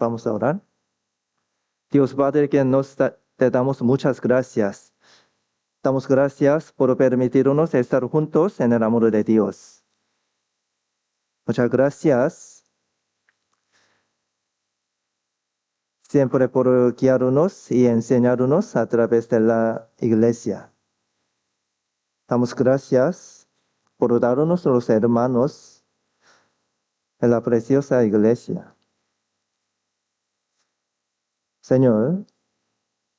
Vamos a orar. Dios Padre, que te damos muchas gracias. Damos gracias por permitirnos estar juntos en el amor de Dios. Muchas gracias siempre por guiarnos y enseñarnos a través de la iglesia. Damos gracias por darnos los hermanos en la preciosa iglesia. Señor,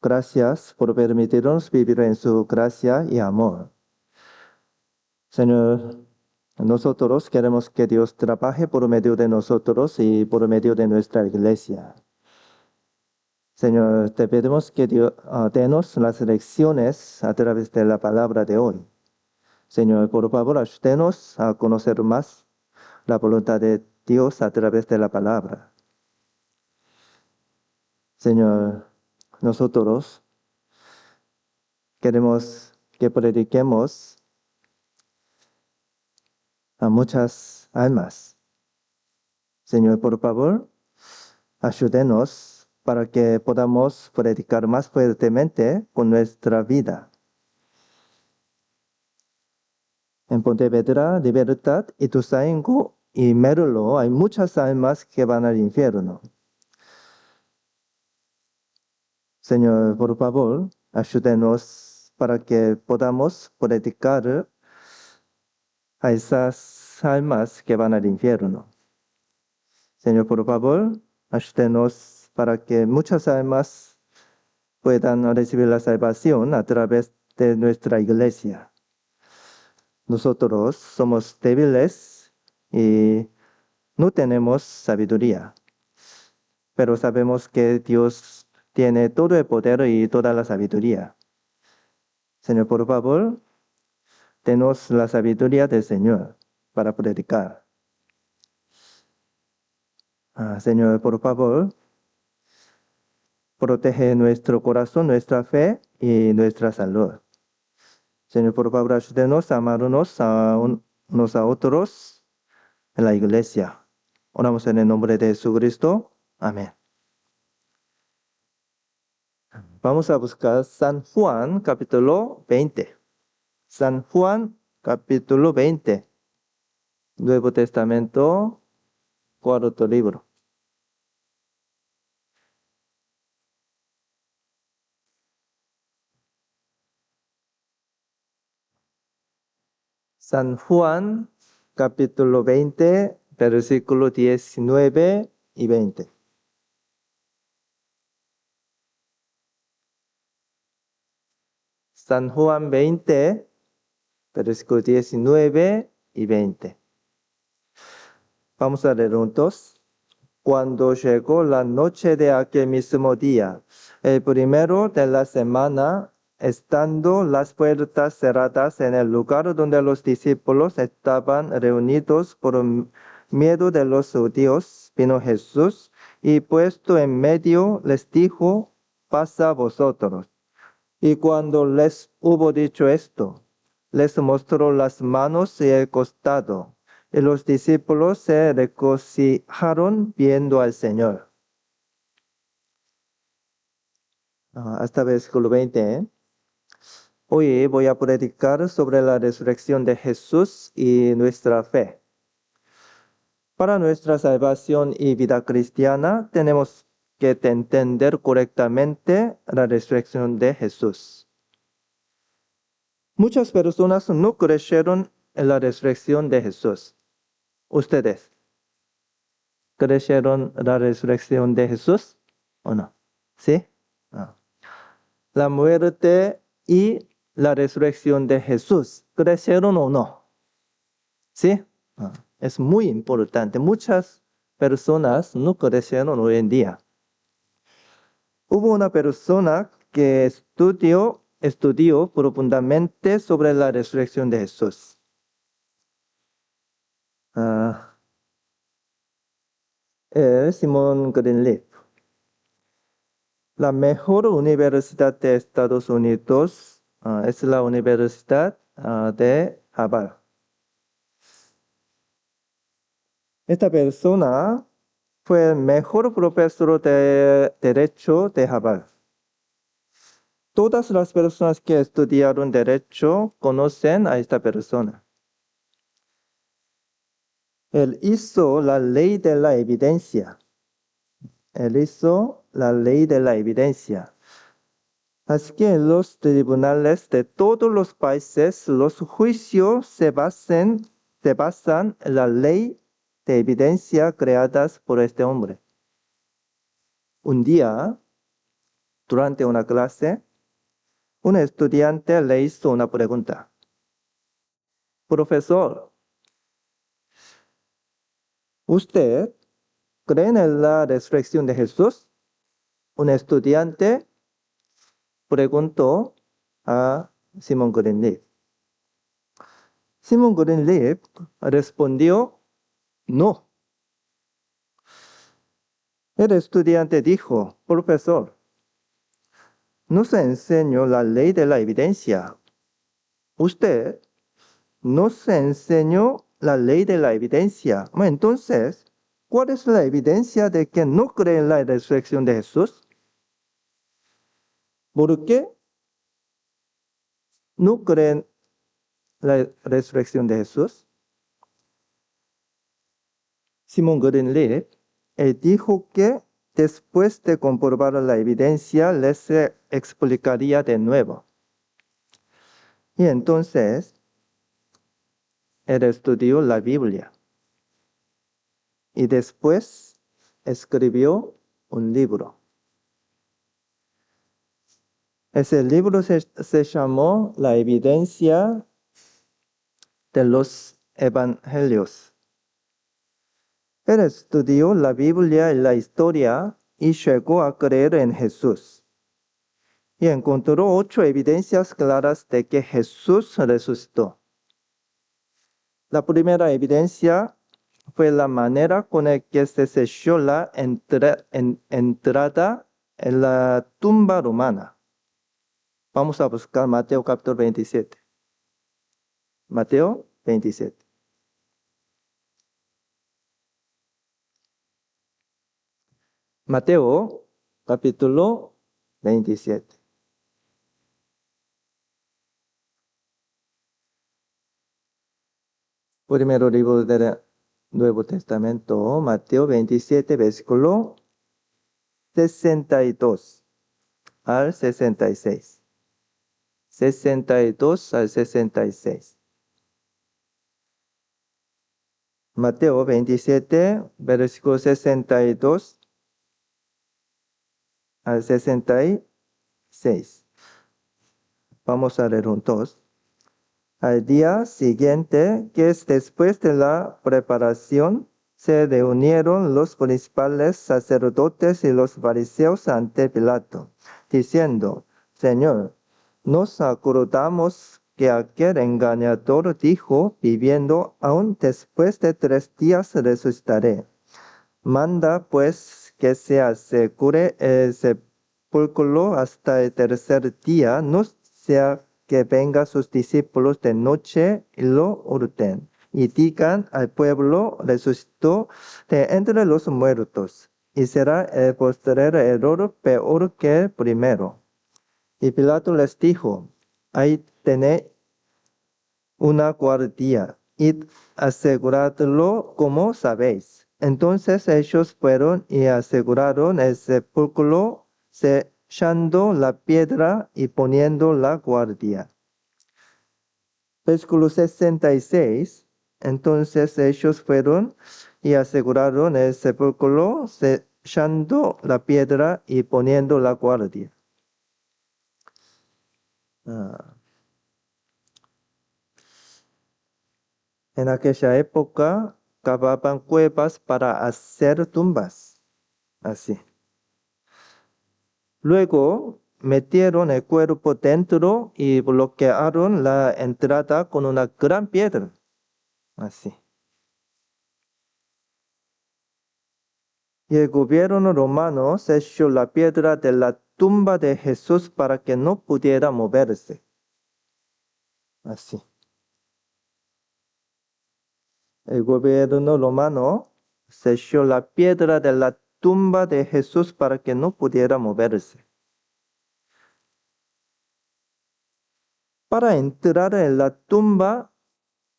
gracias por permitirnos vivir en su gracia y amor. Señor, nosotros queremos que Dios trabaje por medio de nosotros y por medio de nuestra iglesia. Señor, te pedimos que Dios denos las lecciones a través de la palabra de hoy. Señor, por favor, ayúdenos a conocer más la voluntad de Dios a través de la palabra. Señor, nosotros queremos que prediquemos a muchas almas. Señor, por favor, ayúdenos para que podamos predicar más fuertemente con nuestra vida. En Pontevedra, Libertad, Ituzaingó y Merlo hay muchas almas que van al infierno. Señor, por favor, ayúdenos para que podamos predicar a esas almas que van al infierno. Señor, por favor, ayúdenos para que muchas almas puedan recibir la salvación a través de nuestra iglesia. Nosotros somos débiles y no tenemos sabiduría, pero sabemos que Dios tiene todo el poder y toda la sabiduría. Señor, por favor, denos la sabiduría del Señor para predicar. Señor, por favor, protege nuestro corazón, nuestra fe y nuestra salud. Señor, por favor, ayúdenos a amarnos unos a otros en la iglesia. Oramos en el nombre de Jesucristo. Amén. Vamos a buscar San Juan, capítulo 20. San Juan, capítulo 20. Nuevo Testamento, cuarto libro. San Juan, capítulo 20, versículo 19 y 20. San Juan 20, versículo 19 y 20. Vamos a leer juntos. Cuando llegó la noche de aquel mismo día, el primero de la semana, estando las puertas cerradas en el lugar donde los discípulos estaban reunidos por miedo de los judíos, vino Jesús y puesto en medio les dijo: «Pasa vosotros». Y cuando les hubo dicho esto, les mostró las manos y el costado. Y los discípulos se regocijaron viendo al Señor. Hasta versículo 20. Hoy voy a predicar sobre la resurrección de Jesús y nuestra fe. Para nuestra salvación y vida cristiana tenemos que entender correctamente la resurrección de Jesús. Muchas personas no creyeron en la resurrección de Jesús. ¿Ustedes creyeron la resurrección de Jesús o no? ¿Sí? La muerte y la resurrección de Jesús, ¿creyeron o no? ¿Sí? Es muy importante. Muchas personas no creyeron hoy en día. Hubo una persona que estudió profundamente sobre la resurrección de Jesús. Simon Greenleaf. La mejor universidad de Estados Unidos es la Universidad de Harvard. Esta persona fue el mejor profesor de Derecho de Harvard. Todas las personas que estudiaron Derecho conocen a esta persona. Él hizo la ley de la evidencia. Él hizo la ley de la evidencia. Así que en los tribunales de todos los países, los juicios se basan en la ley de evidencia creadas por este hombre. Un día, durante una clase, un estudiante le hizo una pregunta. Profesor, ¿usted cree en la resurrección de Jesús? Un estudiante preguntó a Simon Greenleaf. Simon Greenleaf respondió, no. El estudiante dijo, profesor, no se enseñó la ley de la evidencia. Usted no se enseñó la ley de la evidencia. Entonces, ¿cuál es la evidencia de que no cree en la resurrección de Jesús? ¿Por qué no creen en la resurrección de Jesús? Simon Greenleaf dijo que después de comprobar la evidencia, les explicaría de nuevo. Y entonces, él estudió la Biblia. Y después escribió un libro. Ese libro se llamó La evidencia de los evangelios. Él estudió la Biblia y la historia y llegó a creer en Jesús. Y encontró 8 evidencias claras de que Jesús resucitó. La primera evidencia fue la manera con la que se selló la entrada en la tumba romana. Vamos a buscar Mateo capítulo 27. Mateo 27. Mateo capítulo 27. Primero libro del Nuevo Testamento, Mateo 27, versículo 62 al 66. 62 al 66. Mateo 27, versículo 62 al 66. Vamos a leer juntos. Al día siguiente, que es después de la preparación, se reunieron los principales sacerdotes y los fariseos ante Pilato, diciendo, Señor, nos acordamos que aquel engañador dijo, viviendo, aún después de 3 días resucitaré. Manda pues que se asegure el sepulcro hasta el tercer día, no sea que vengan sus discípulos de noche y lo hurten, y digan al pueblo, resucitó de entre los muertos, y será el postrer error peor que el primero. Y Pilato les dijo, ahí tenéis una guardia, id aseguradlo como sabéis. Entonces ellos fueron y aseguraron el sepulcro, echando la piedra y poniendo la guardia. Versículo 66. Entonces ellos fueron y aseguraron el sepulcro, echando la piedra y poniendo la guardia. En aquella época cavaban cuevas para hacer tumbas. Así. Luego metieron el cuerpo dentro y bloquearon la entrada con una gran piedra. Así. Y el gobierno romano selló la piedra de la tumba de Jesús para que no pudiera moverse. Así. El gobierno romano selló la piedra de la tumba de Jesús para que no pudiera moverse. Para entrar en la tumba,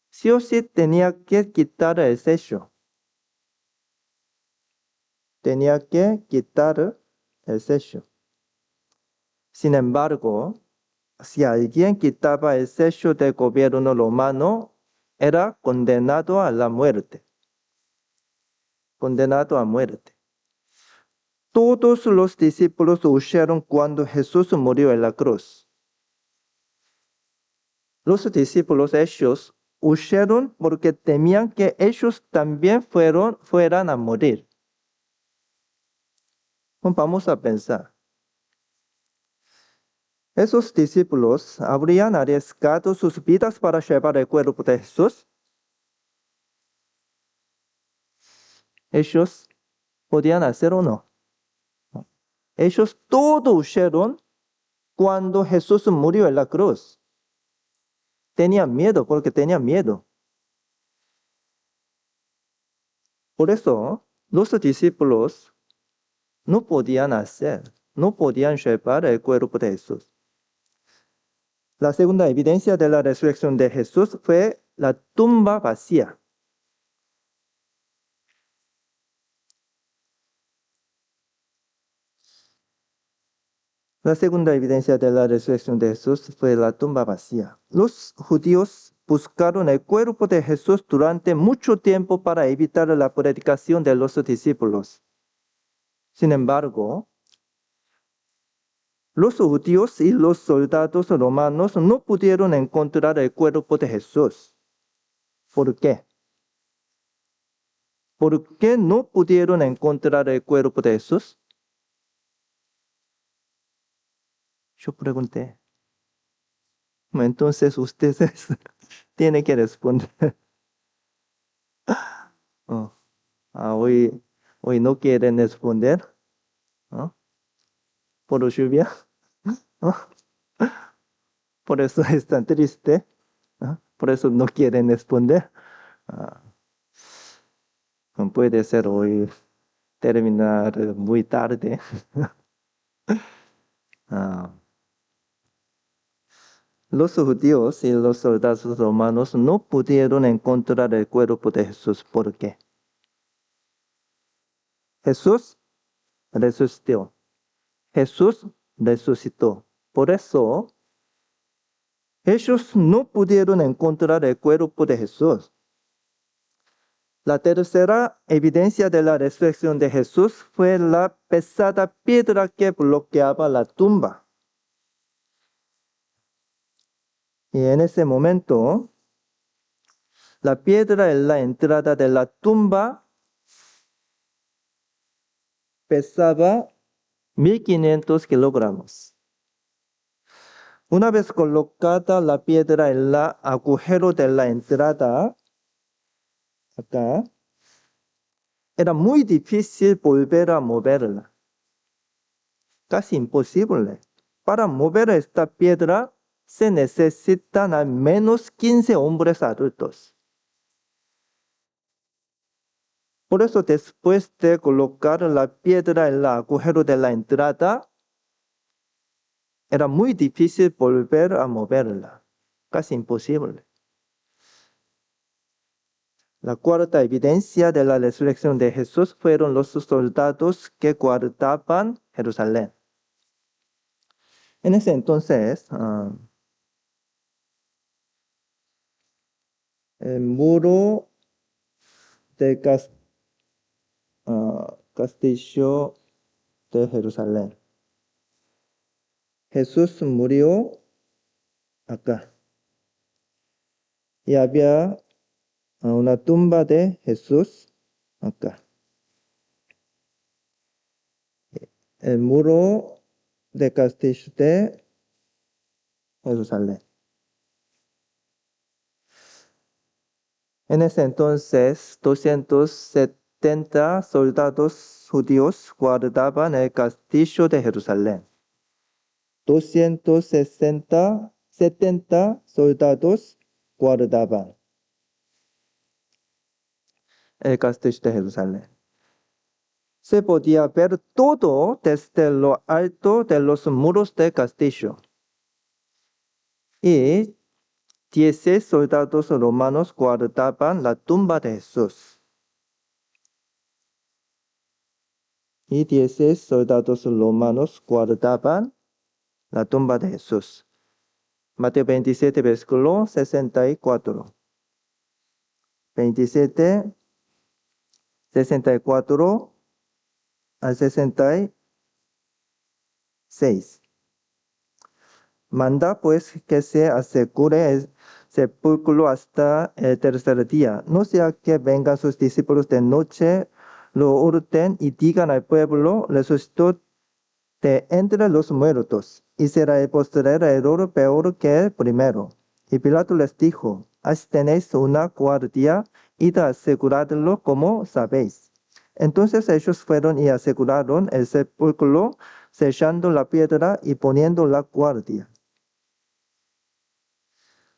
sí o sí tenía que quitar el sello. Tenía que quitar el sello. Sin embargo, si alguien quitaba el sello del gobierno romano, era condenado a la muerte. Condenado a muerte. Todos los discípulos huyeron cuando Jesús murió en la cruz. Los discípulos, ellos, huyeron porque temían que ellos también fueran a morir. Vamos a pensar. ¿Esos discípulos habrían arriesgado sus vidas para llevar el cuerpo de Jesús? Ellos podían hacer o no. Ellos todos huyeron cuando Jesús murió en la cruz. Tenían miedo porque tenían miedo. Por eso, los discípulos no podían llevar el cuerpo de Jesús. La segunda evidencia de la resurrección de Jesús fue la tumba vacía. La segunda evidencia de la resurrección de Jesús fue la tumba vacía. Los judíos buscaron el cuerpo de Jesús durante mucho tiempo para evitar la predicación de los discípulos. Sin embargo, los judíos y los soldados romanos no pudieron encontrar el cuerpo de Jesús. ¿Por qué? ¿Por qué no pudieron encontrar el cuerpo de Jesús? Yo pregunté. Entonces ustedes tienen que responder. Oh, hoy no quieren responder. ¿Oh? Por lluvia. ¿Oh? Por eso están tristes. ¿Oh? Por eso no quieren responder. Ah, puede ser hoy terminar muy tarde. Ah. Los judíos y los soldados romanos no pudieron encontrar el cuerpo de Jesús. ¿Por qué? Jesús resucitó. Jesús resucitó. Por eso, ellos no pudieron encontrar el cuerpo de Jesús. La tercera evidencia de la resurrección de Jesús fue la pesada piedra que bloqueaba la tumba. Y en ese momento, la piedra en la entrada de la tumba pesaba 1500 kilogramos. Una vez colocada la piedra en el agujero de la entrada, acá, era muy difícil volver a moverla. Casi imposible. Para mover esta piedra se necesitan al menos 15 hombres adultos. Por eso después de colocar la piedra en el agujero de la entrada, era muy difícil volver a moverla. Casi imposible. La cuarta evidencia de la resurrección de Jesús fueron los soldados que guardaban Jerusalén. En ese entonces, el muro del castillo de Jerusalén. Jesús murió acá. Y había una tumba de Jesús acá. El muro del castillo de Jerusalén. En ese entonces, 270 soldados judíos guardaban el castillo de Jerusalén. 70 soldados guardaban. el castillo de Jerusalén. Se podía ver todo desde lo alto de los muros del castillo. Y 16 soldados romanos guardaban la tumba de Jesús. Y 16 soldados romanos guardaban la tumba de Jesús. Mateo 27, versículo 64. 27, 64 al 66. Manda pues que se asegure el sepulcro hasta el tercer día, no sea que vengan sus discípulos de noche, lo hurten y digan al pueblo, resucitó de entre los muertos, y será el postrero error peor que el primero. Y Pilato les dijo, así tenéis una guardia, id a asegurarlo como sabéis. Entonces ellos fueron y aseguraron el sepulcro, sellando la piedra y poniendo la guardia.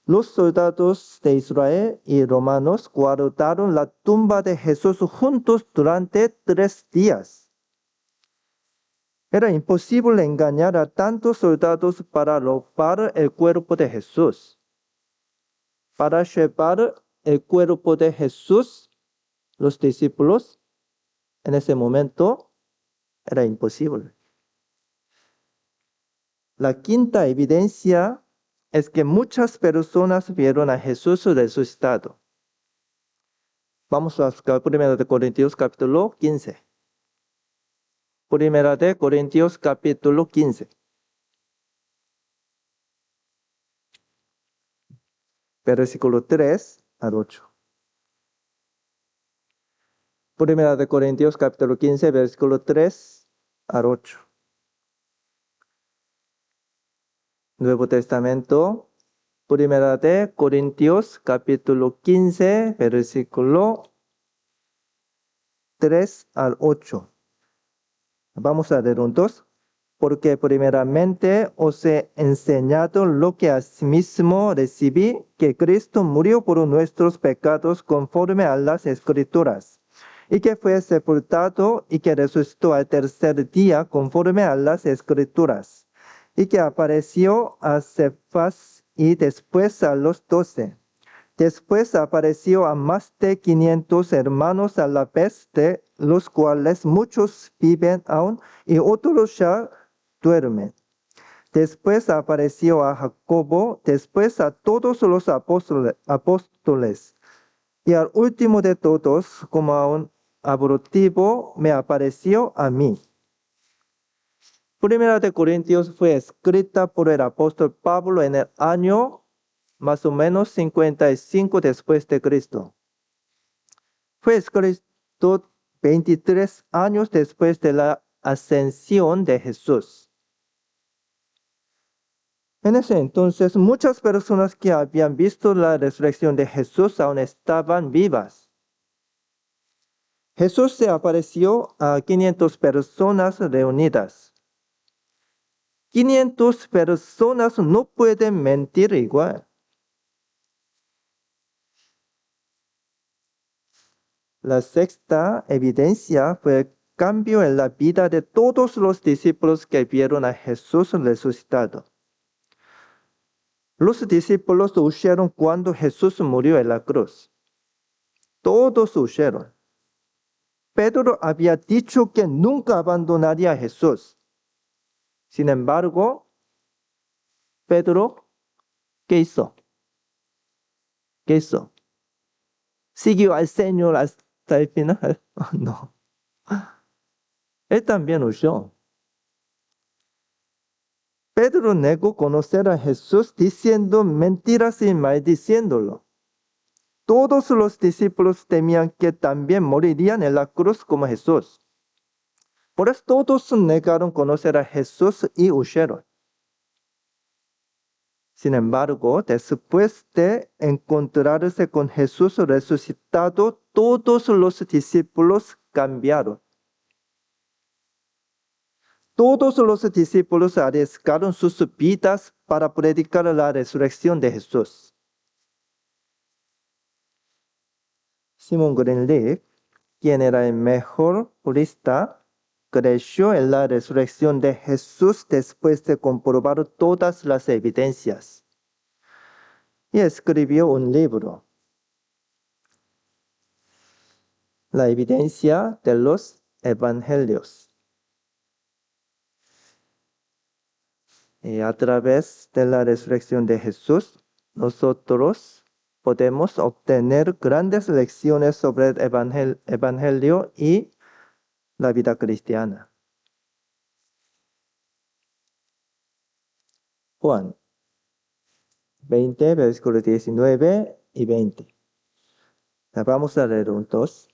Los soldados de Israel y romanos guardaron la tumba de Jesús juntos durante 3 días. Era imposible engañar a tantos soldados para robar el cuerpo de Jesús. Para llevar el cuerpo de Jesús, los discípulos, en ese momento, era imposible. La quinta evidencia es que muchas personas vieron a Jesús resucitado. Vamos a buscar 1 Corintios capítulo 15. 1 Corintios capítulo 15. Versículo 3 al 8. 1 Corintios capítulo 15, versículo 3 al 8. Nuevo Testamento, 1 Corintios capítulo 15, versículo 3 al 8. Vamos a leer juntos. Porque primeramente os he enseñado lo que asimismo recibí, que Cristo murió por nuestros pecados conforme a las Escrituras, y que fue sepultado y que resucitó al tercer día conforme a las Escrituras, y que apareció a Cefas y después a los 12. Después apareció a más de 500 hermanos a la vez, de los cuales muchos viven aún y otros ya duermen. Después apareció a Jacobo, después a todos los apóstoles. Y al último de todos, como a un abortivo, me apareció a mí. Primera de Corintios fue escrita por el apóstol Pablo en el año más o menos 55 después de Cristo. Fue escrito 23 años después de la ascensión de Jesús. En ese entonces, muchas personas que habían visto la resurrección de Jesús aún estaban vivas. Jesús se apareció a 500 personas reunidas. 500 personas no pueden mentir igual. La sexta evidencia fue el cambio en la vida de todos los discípulos que vieron a Jesús resucitado. Los discípulos huyeron cuando Jesús murió en la cruz. Todos huyeron. Pedro había dicho que nunca abandonaría a Jesús. Sin embargo, Pedro, ¿qué hizo? ¿Qué hizo? ¿Siguió al Señor hasta el final? No. Él también huyó. Pedro negó conocer a Jesús diciendo mentiras y maldiciéndolo. Todos los discípulos temían que también morirían en la cruz como Jesús. Por eso todos negaron conocer a Jesús y huyeron. Sin embargo, después de encontrarse con Jesús resucitado, todos los discípulos cambiaron. Todos los discípulos arriesgaron sus vidas para predicar la resurrección de Jesús. Simon Greenleaf quien era el mejor jurista, creyó en la resurrección de Jesús después de comprobar todas las evidencias y escribió un libro, La evidencia de los evangelios. Y a través de la resurrección de Jesús, nosotros podemos obtener grandes lecciones sobre el evangelio y la vida cristiana. Juan 20, versículos 19 y 20. Vamos a leer juntos.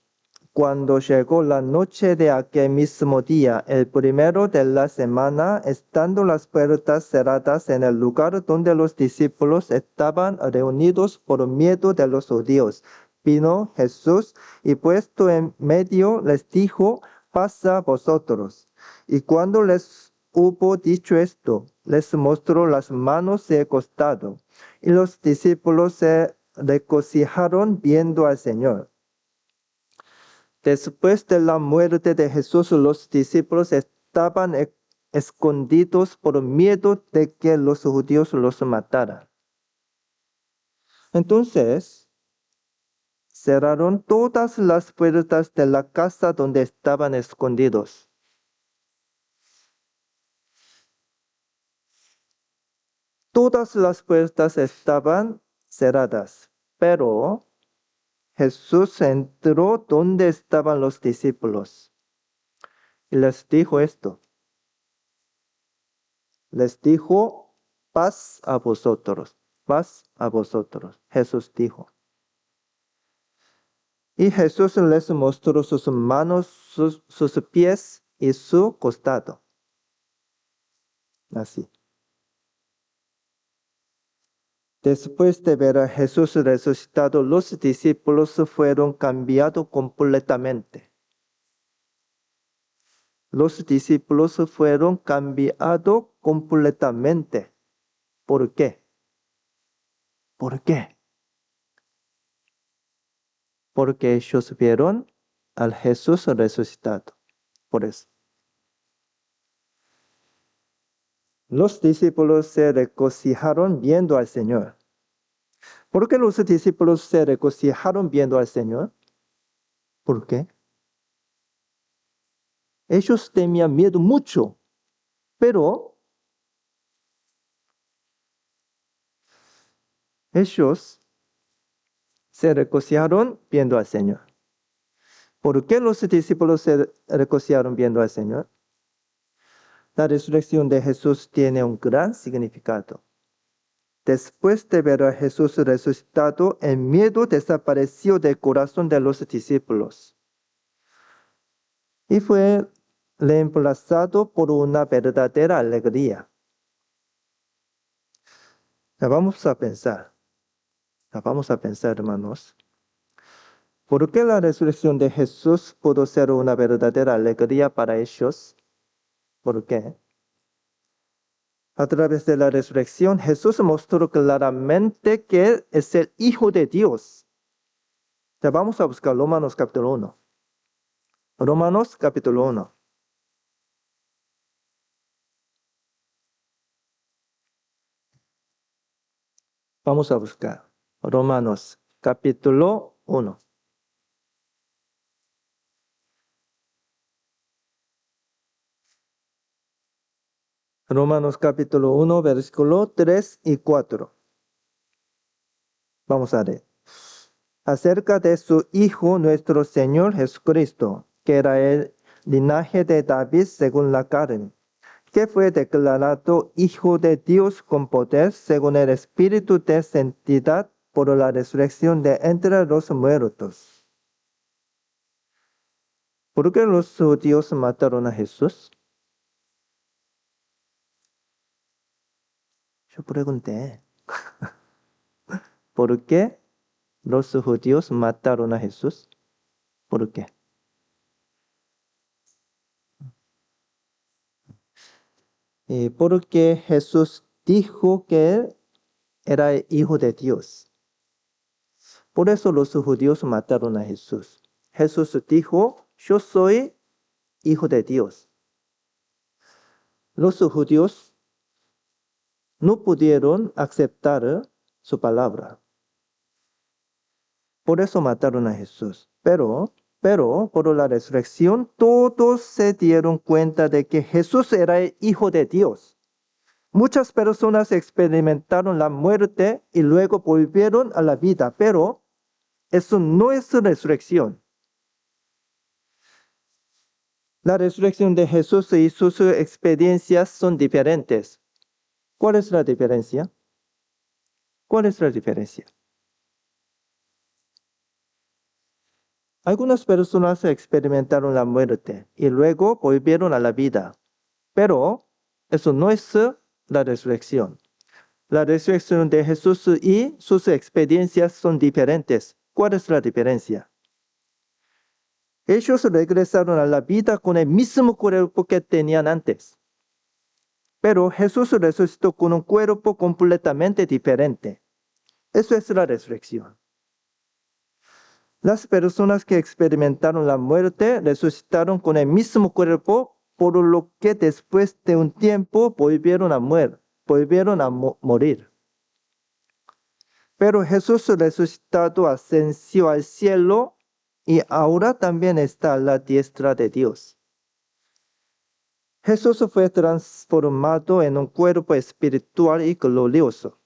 Cuando llegó la noche de aquel mismo día, el primero de la semana, estando las puertas cerradas en el lugar donde los discípulos estaban reunidos por miedo de los judíos, vino Jesús y puesto en medio les dijo, paz a vosotros. Y cuando les hubo dicho esto, les mostró las manos y el costado. Y los discípulos se regocijaron viendo al Señor. Después de la muerte de Jesús, los discípulos estaban escondidos por miedo de que los judíos los mataran. Entonces, cerraron todas las puertas de la casa donde estaban escondidos. Todas las puertas estaban cerradas, pero Jesús entró donde estaban los discípulos y les dijo esto. Les dijo, paz a vosotros, paz a vosotros. Jesús dijo. Y Jesús les mostró sus manos, sus pies y su costado. Así. Después de ver a Jesús resucitado, los discípulos fueron cambiados completamente. Los discípulos fueron cambiados completamente. ¿Por qué? ¿Por qué? Porque ellos vieron al Jesús resucitado. Por eso. Los discípulos se regocijaron viendo al Señor. ¿Por qué los discípulos se regocijaron viendo al Señor? ¿Por qué? Ellos tenían miedo mucho, pero ellos se regocijaron viendo al Señor. ¿Por qué los discípulos se regocijaron viendo al Señor? La resurrección de Jesús tiene un gran significado. Después de ver a Jesús resucitado, el miedo desapareció del corazón de los discípulos y fue reemplazado por una verdadera alegría. Vamos a pensar, hermanos. ¿Por qué la resurrección de Jesús pudo ser una verdadera alegría para ellos? ¿Por qué? A través de la resurrección, Jesús mostró claramente que es el Hijo de Dios. Vamos a buscar Romanos capítulo 1. Romanos capítulo 1. Vamos a buscar Romanos capítulo 1. Romanos capítulo 1, versículo 3 y 4. Vamos a leer. Acerca de su Hijo nuestro Señor Jesucristo, que era el linaje de David según la carne, que fue declarado Hijo de Dios con poder según el Espíritu de santidad por la resurrección de entre los muertos. ¿Por qué los judíos mataron a Jesús? Yo pregunté. ¿Por qué los judíos mataron a Jesús? ¿Por qué? Porque Jesús dijo que él era el Hijo de Dios. Por eso los judíos mataron a Jesús. Jesús dijo, yo soy hijo de Dios. Los judíos no pudieron aceptar su palabra. Por eso mataron a Jesús. Pero por la resurrección, todos se dieron cuenta de que Jesús era el Hijo de Dios. Muchas personas experimentaron la muerte y luego volvieron a la vida, pero eso no es resurrección. La resurrección de Jesús y sus experiencias son diferentes. ¿Cuál es la diferencia? ¿Cuál es la diferencia? Algunas personas experimentaron la muerte y luego volvieron a la vida, pero eso no es la resurrección. La resurrección de Jesús y sus experiencias son diferentes. ¿Cuál es la diferencia? Ellos regresaron a la vida con el mismo cuerpo que tenían antes. Pero Jesús resucitó con un cuerpo completamente diferente. Eso es la resurrección. Las personas que experimentaron la muerte resucitaron con el mismo cuerpo, por lo que después de un tiempo volvieron a morir. Pero Jesús resucitado ascendió al cielo y ahora también está a la diestra de Dios. Jesús fue transformado en un cuerpo espiritual y glorioso.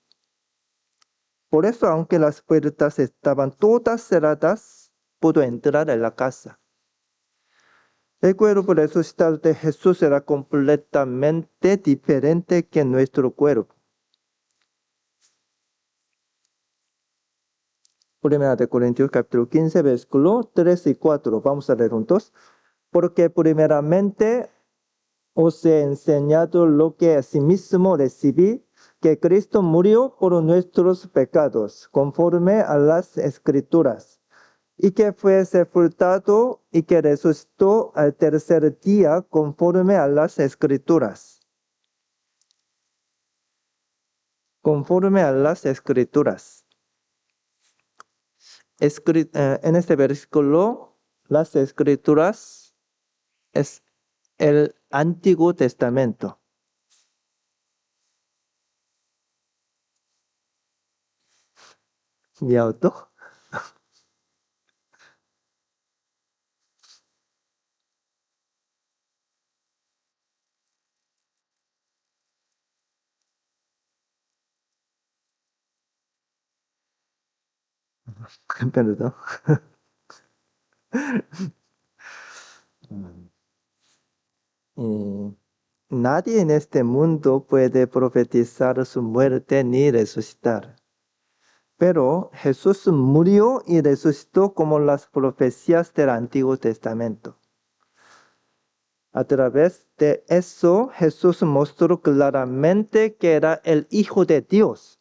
Por eso, aunque las puertas estaban todas cerradas, pudo entrar en la casa. El cuerpo resucitado de Jesús era completamente diferente que nuestro cuerpo. Primera de Corintios capítulo 15, versículo 3 y 4. Vamos a leer juntos. Porque primeramente os he enseñado lo que asimismo recibí, que Cristo murió por nuestros pecados, conforme a las Escrituras, y que fue sepultado y que resucitó al tercer día, conforme a las Escrituras. Conforme a las Escrituras. En este versículo, las Escrituras es el Antiguo Testamento. ¿Mi auto? Perdón. Y nadie en este mundo puede profetizar su muerte ni resucitar. Pero Jesús murió y resucitó como las profecías del Antiguo Testamento. A través de eso, Jesús mostró claramente que era el Hijo de Dios.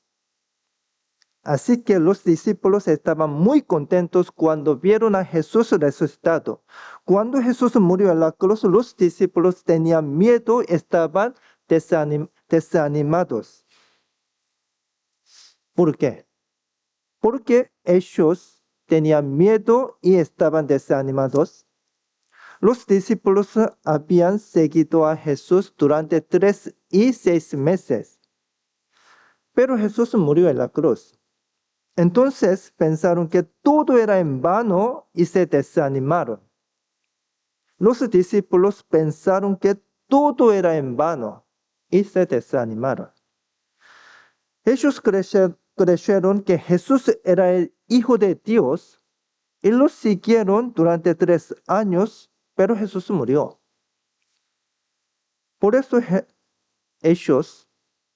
Así que los discípulos estaban muy contentos cuando vieron a Jesús resucitado. Cuando Jesús murió en la cruz, los discípulos tenían miedo y estaban desanimados. ¿Por qué? Porque ellos tenían miedo y estaban desanimados. Los discípulos habían seguido a Jesús durante 3 y 6 meses. Pero Jesús murió en la cruz. Entonces pensaron que todo era en vano y se desanimaron. Los discípulos pensaron que todo era en vano y se desanimaron. Ellos creyeron que Jesús era el Hijo de Dios y lo siguieron durante 3 años, pero Jesús murió. Por eso ellos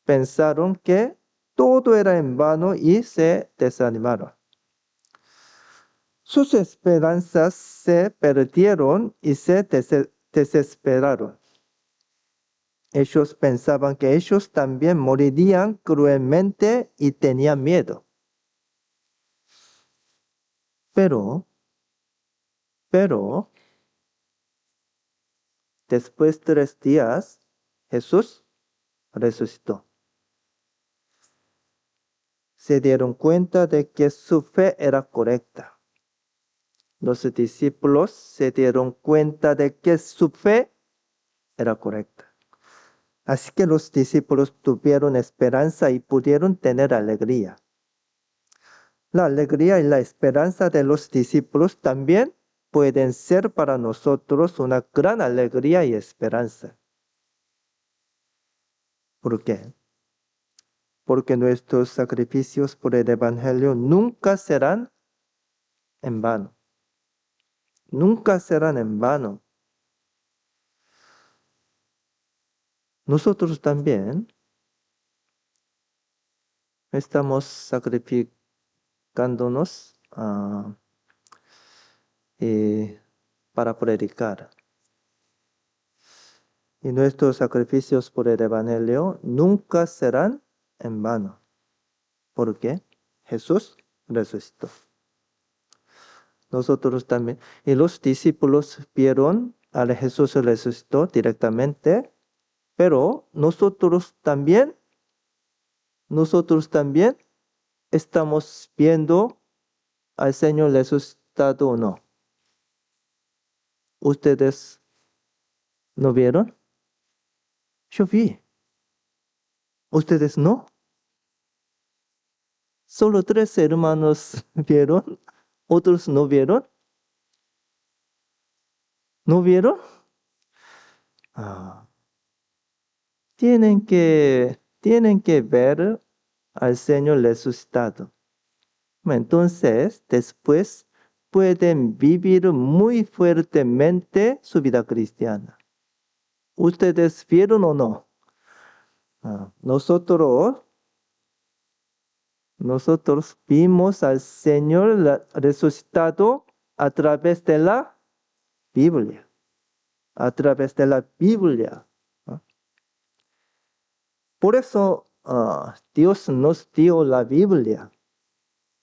pensaron que todo era en vano y se desanimaron. Sus esperanzas se perdieron y se desesperaron. Ellos pensaban que ellos también morirían cruelmente y tenían miedo. Pero, después de 3 días, Jesús resucitó. Se dieron cuenta de que su fe era correcta. los discípulos se dieron cuenta de que su fe era correcta. Así que los discípulos tuvieron esperanza y pudieron tener alegría. La alegría y la esperanza de los discípulos también pueden ser para nosotros una gran alegría y esperanza. ¿Por qué? Porque nuestros sacrificios por el Evangelio nunca serán en vano. Nunca serán en vano. Nosotros también estamos sacrificándonos para predicar. Y nuestros sacrificios por el Evangelio nunca serán en vano. ¿Por qué? Jesús resucitó. Nosotros también. Y los discípulos vieron a Jesús resucitó directamente, pero nosotros también estamos viendo al Señor resucitado o no. ¿Ustedes no vieron? Yo vi. ¿Ustedes no? Solo 3 hermanos vieron, otros no vieron. ¿No vieron? Tienen que ver al Señor resucitado. Entonces, después pueden vivir muy fuertemente su vida cristiana. ¿Ustedes vieron o no? Nosotros vimos al Señor resucitado a través de la Biblia. A través de la Biblia. Por eso Dios nos dio la Biblia.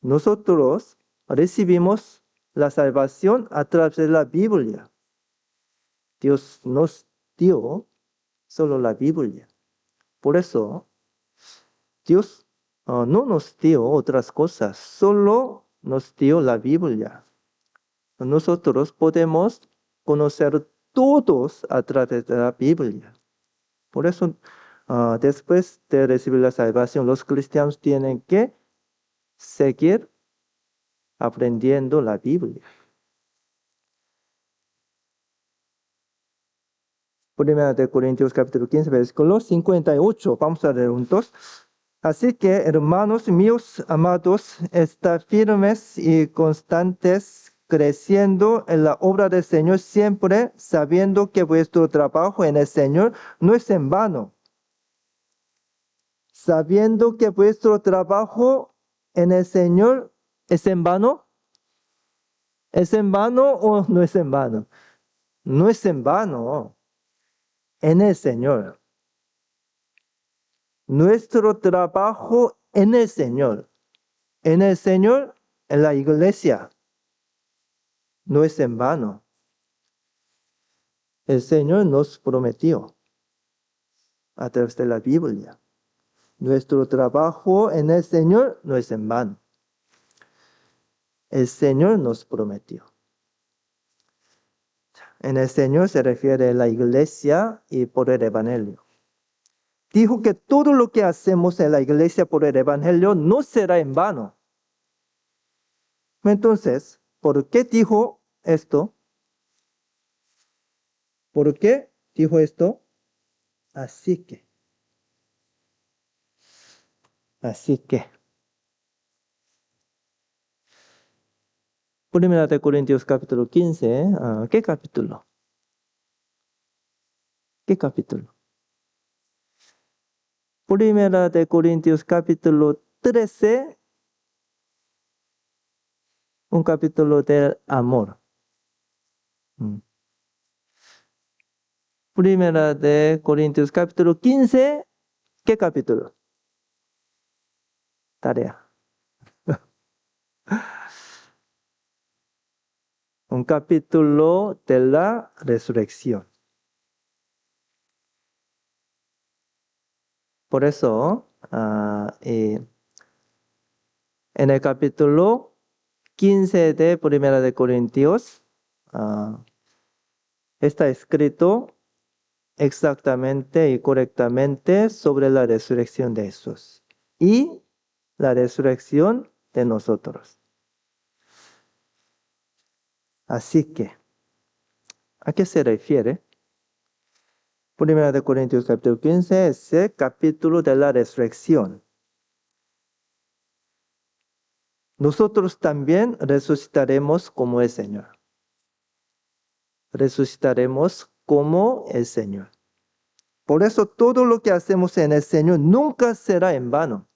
Nosotros recibimos la salvación a través de la Biblia. Dios nos dio solo la Biblia. Por eso, Dios no nos dio otras cosas, solo nos dio la Biblia. Nosotros podemos conocer todos a través de la Biblia. Por eso, después de recibir la salvación, los cristianos tienen que seguir aprendiendo la Biblia. Primera de Corintios capítulo 15, versículo 58. Vamos a leer juntos. Así que, hermanos míos amados, estad firmes y constantes, creciendo en la obra del Señor siempre, sabiendo que vuestro trabajo en el Señor no es en vano. Sabiendo que vuestro trabajo en el Señor es en vano. ¿Es en vano o no es en vano? No es en vano. En el Señor. Nuestro trabajo en el Señor. En el Señor, en la iglesia. No es en vano. El Señor nos prometió a través de la Biblia. Nuestro trabajo en el Señor no es en vano. El Señor nos prometió. En el Señor se refiere a la iglesia y por el Evangelio. Dijo que todo lo que hacemos en la iglesia por el Evangelio no será en vano. Entonces, ¿por qué dijo esto? ¿Por qué dijo esto? Así que. Primera de Corintios capítulo 15. ¿Qué capítulo? ¿Qué capítulo? Primera de Corintios capítulo 13. Un capítulo del amor. Primera de Corintios capítulo 15. ¿Qué capítulo? Tarea. Un capítulo de la resurrección. Por eso, en el capítulo 15 de Primera de Corintios está escrito exactamente y correctamente sobre la resurrección de Jesús y la resurrección de nosotros. Así que, ¿a qué se refiere? Primera de Corintios capítulo 15 es el capítulo de la resurrección. Nosotros también resucitaremos como el Señor. Resucitaremos como el Señor. Por eso todo lo que hacemos en el Señor nunca será en vano.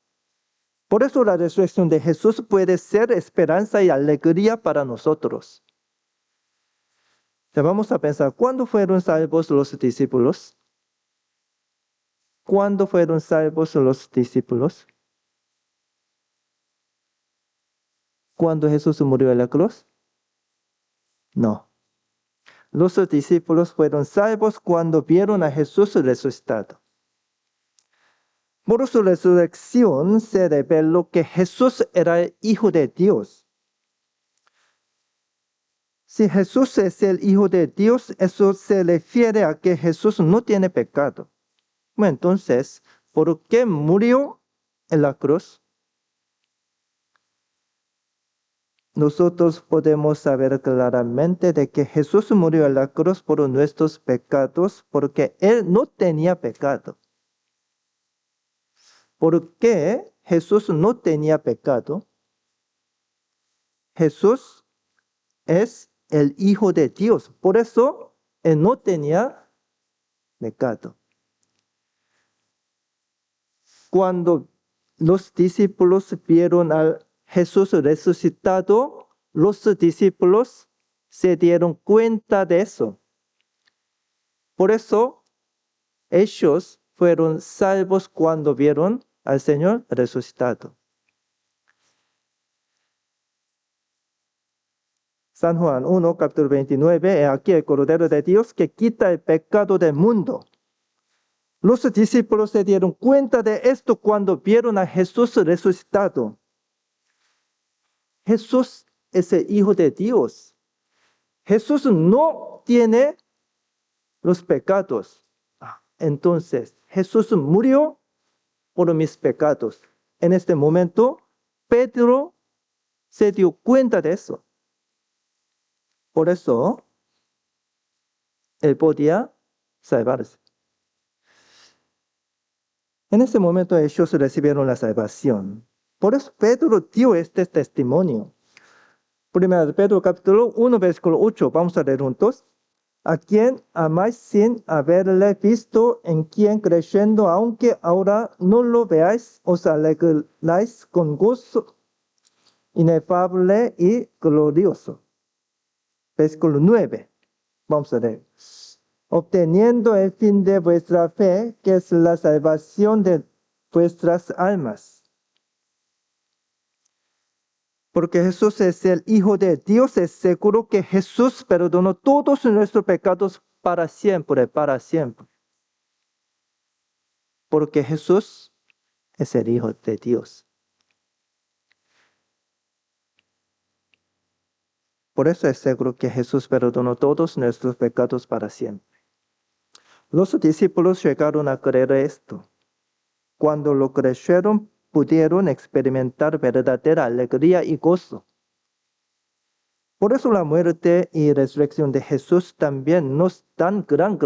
Por eso la resurrección de Jesús puede ser esperanza y alegría para nosotros. Ya vamos a pensar, ¿cuándo fueron salvos los discípulos? ¿Cuándo fueron salvos los discípulos? ¿Cuándo Jesús murió en la cruz? No. Los discípulos fueron salvos cuando vieron a Jesús resucitado. Por su resurrección se reveló que Jesús era el Hijo de Dios. Si Jesús es el Hijo de Dios, eso se refiere a que Jesús no tiene pecado. Bueno, entonces, ¿por qué murió en la cruz? Nosotros podemos saber claramente de que Jesús murió en la cruz por nuestros pecados porque Él no tenía pecado. ¿Por qué Jesús no tenía pecado? Jesús es el Hijo de Dios. Por eso Él no tenía pecado. Cuando los discípulos vieron a Jesús resucitado, los discípulos se dieron cuenta de eso. Por eso ellos fueron salvos cuando vieron al Señor resucitado. San Juan 1, capítulo 29, he aquí el Cordero de Dios que quita el pecado del mundo. Los discípulos se dieron cuenta de esto cuando vieron a Jesús resucitado. Jesús es el Hijo de Dios. Jesús no tiene los pecados. Entonces, Jesús murió por mis pecados. En este momento, Pedro se dio cuenta de eso. Por eso, él podía salvarse. En ese momento ellos recibieron la salvación. Por eso Pedro dio este testimonio. Primera de Pedro capítulo 1, versículo 8. Vamos a leer juntos. A quien amáis sin haberle visto, en quien creyendo, aunque ahora no lo veáis, os alegráis con gozo inefable y glorioso. Versículo 9. Vamos a leer. Obteniendo el fin de vuestra fe, que es la salvación de vuestras almas. Porque Jesús es el Hijo de Dios, es seguro que Jesús perdonó todos nuestros pecados para siempre, para siempre. Porque Jesús es el Hijo de Dios. Por eso es seguro que Jesús perdonó todos nuestros pecados para siempre. Los discípulos llegaron a creer esto. Cuando lo creyeron, pudieron experimentar verdadera alegría y gozo. Por eso la muerte y resurrección de Jesús también nos dan gran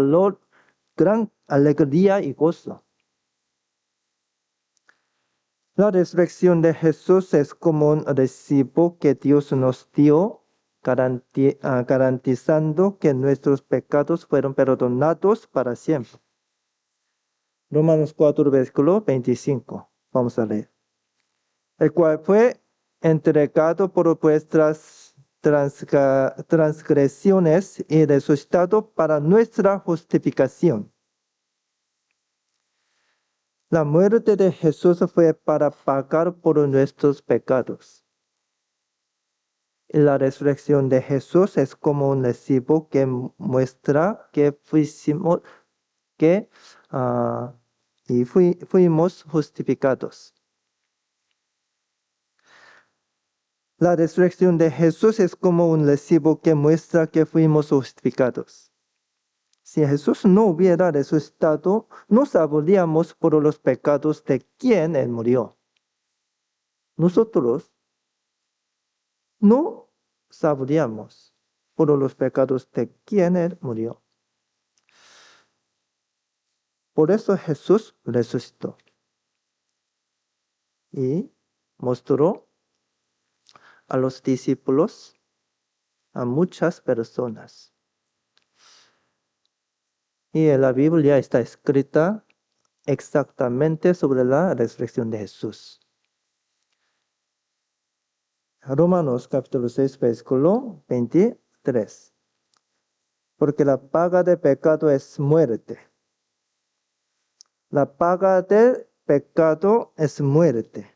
alegría y gozo. La resurrección de Jesús es como un recibo que Dios nos dio, garantizando que nuestros pecados fueron perdonados para siempre. Romanos 4, versículo 25. Vamos a leer. El cual fue entregado por vuestras transgresiones y resucitado para nuestra justificación. La muerte de Jesús fue para pagar por nuestros pecados. Y la resurrección de Jesús es como un recibo que muestra que fuimos justificados. La resurrección de Jesús es como un recibo que muestra que fuimos justificados. Si Jesús no hubiera resucitado, no sabríamos por los pecados de quién Él murió. Nosotros no sabríamos por los pecados de quién Él murió. Por eso Jesús resucitó y mostró a los discípulos, a muchas personas. Y en la Biblia está escrita exactamente sobre la resurrección de Jesús. Romanos capítulo 6, versículo 23. Porque la paga del pecado es muerte. La paga del pecado es muerte.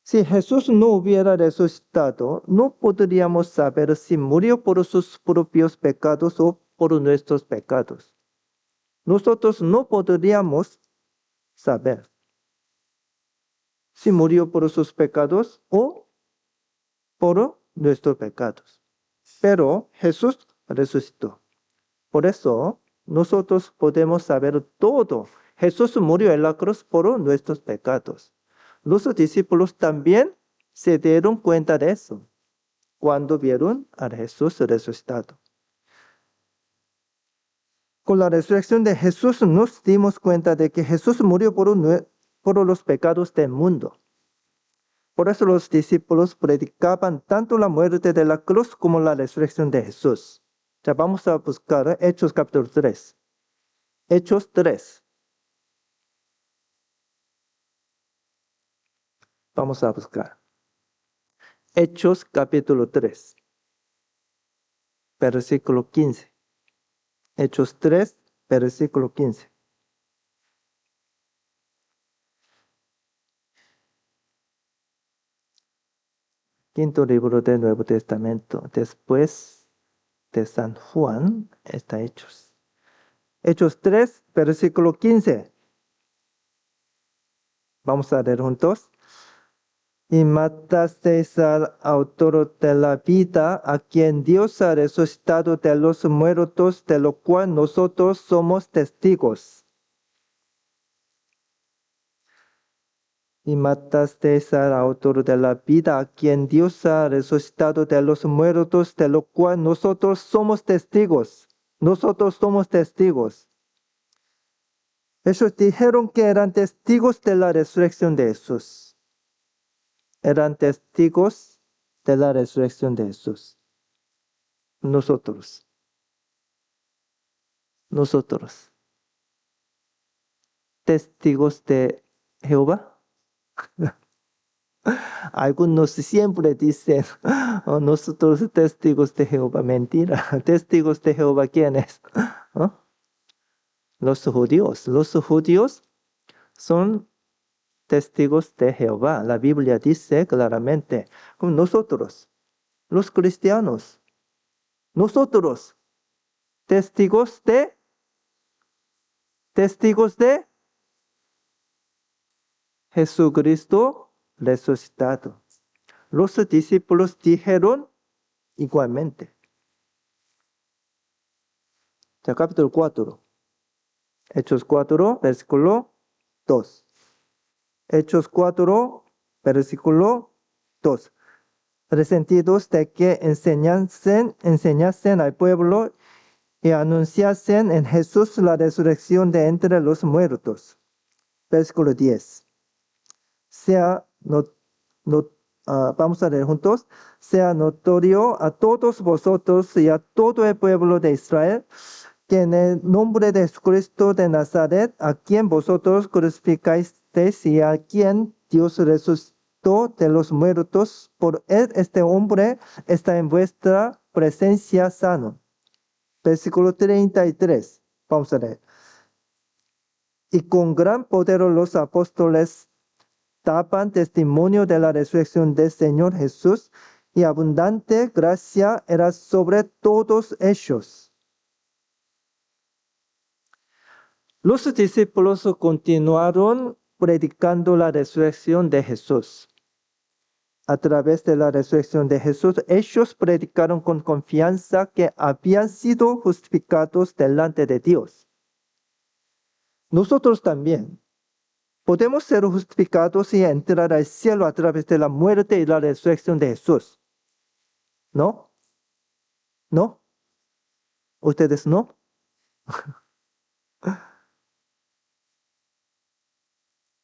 Si Jesús no hubiera resucitado, no podríamos saber si murió por sus propios pecados o por nuestros pecados. Nosotros no podríamos saber si murió por sus pecados o por nuestros pecados. Pero Jesús resucitó. Por eso nosotros podemos saber todo. Jesús murió en la cruz por nuestros pecados. Los discípulos también se dieron cuenta de eso cuando vieron a Jesús resucitado. Con la resurrección de Jesús nos dimos cuenta de que Jesús murió por los pecados del mundo. Por eso los discípulos predicaban tanto la muerte de la cruz como la resurrección de Jesús. Ya vamos a buscar Hechos capítulo 3. Hechos 3. Vamos a buscar. Hechos capítulo 3. Versículo 15. Hechos 3, versículo 15. Quinto libro del Nuevo Testamento. Después de San Juan está Hechos. Hechos 3, versículo 15. Vamos a leer juntos. Y matasteis al autor de la vida, a quien Dios ha resucitado de los muertos, de lo cual nosotros somos testigos. Y matasteis al autor de la vida, a quien Dios ha resucitado de los muertos, de lo cual nosotros somos testigos. Nosotros somos testigos. Ellos dijeron que eran testigos de la resurrección de Jesús. Eran testigos de la resurrección de Jesús. Nosotros. Testigos de Jehová. Algunos siempre dicen, "Oh, nosotros testigos de Jehová". Mentira. Testigos de Jehová, ¿quiénes? ¿Oh? Los judíos. Los judíos son testigos de Jehová. La Biblia dice claramente, como nosotros, los cristianos, nosotros, testigos de Jesucristo resucitado. Los discípulos dijeron igualmente. Ya, capítulo 4. Hechos 4, versículo 2. Hechos 4, versículo 2. Resentidos de que enseñasen al pueblo y anunciasen en Jesús la resurrección de entre los muertos. Versículo 10. Vamos a leer juntos. Sea notorio a todos vosotros y a todo el pueblo de Israel que en el nombre de Jesucristo de Nazaret, a quien vosotros crucificasteis y a quien Dios resucitó de los muertos, por él este hombre está en vuestra presencia sano. Versículo 33. Vamos a leer. Y con gran poder los apóstoles daban testimonio de la resurrección del Señor Jesús, y abundante gracia era sobre todos ellos. Los discípulos continuaron predicando la resurrección de Jesús. a través de la resurrección de Jesús, ellos predicaron con confianza que habían sido justificados delante de Dios. Nosotros también podemos ser justificados y entrar al cielo a través de la muerte y la resurrección de Jesús. ¿No? ¿No? ¿Ustedes no?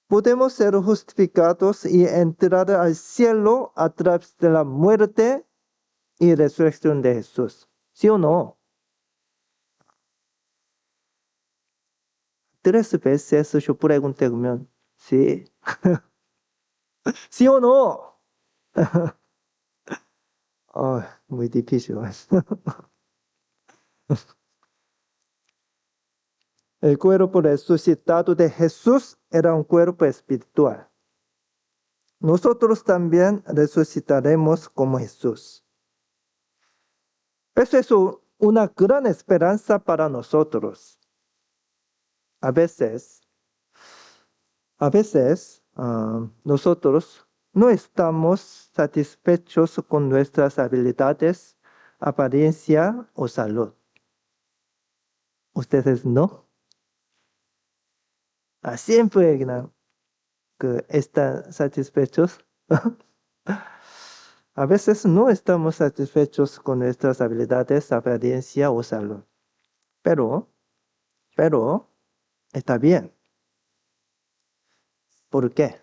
Podemos ser justificados y entrar al cielo a través de la muerte y resurrección de Jesús. ¿Sí o no? 3 veces yo pregunté, ¿sí? ¿Sí o no? Muy difícil. El cuerpo resucitado de Jesús era un cuerpo espiritual. Nosotros también resucitaremos como Jesús. Eso es una gran esperanza para nosotros. A veces, nosotros no estamos satisfechos con nuestras habilidades, apariencia o salud. ¿Ustedes no? Siempre que están satisfechos. A veces no estamos satisfechos con nuestras habilidades, apariencia o salud. Pero está bien. ¿Por qué?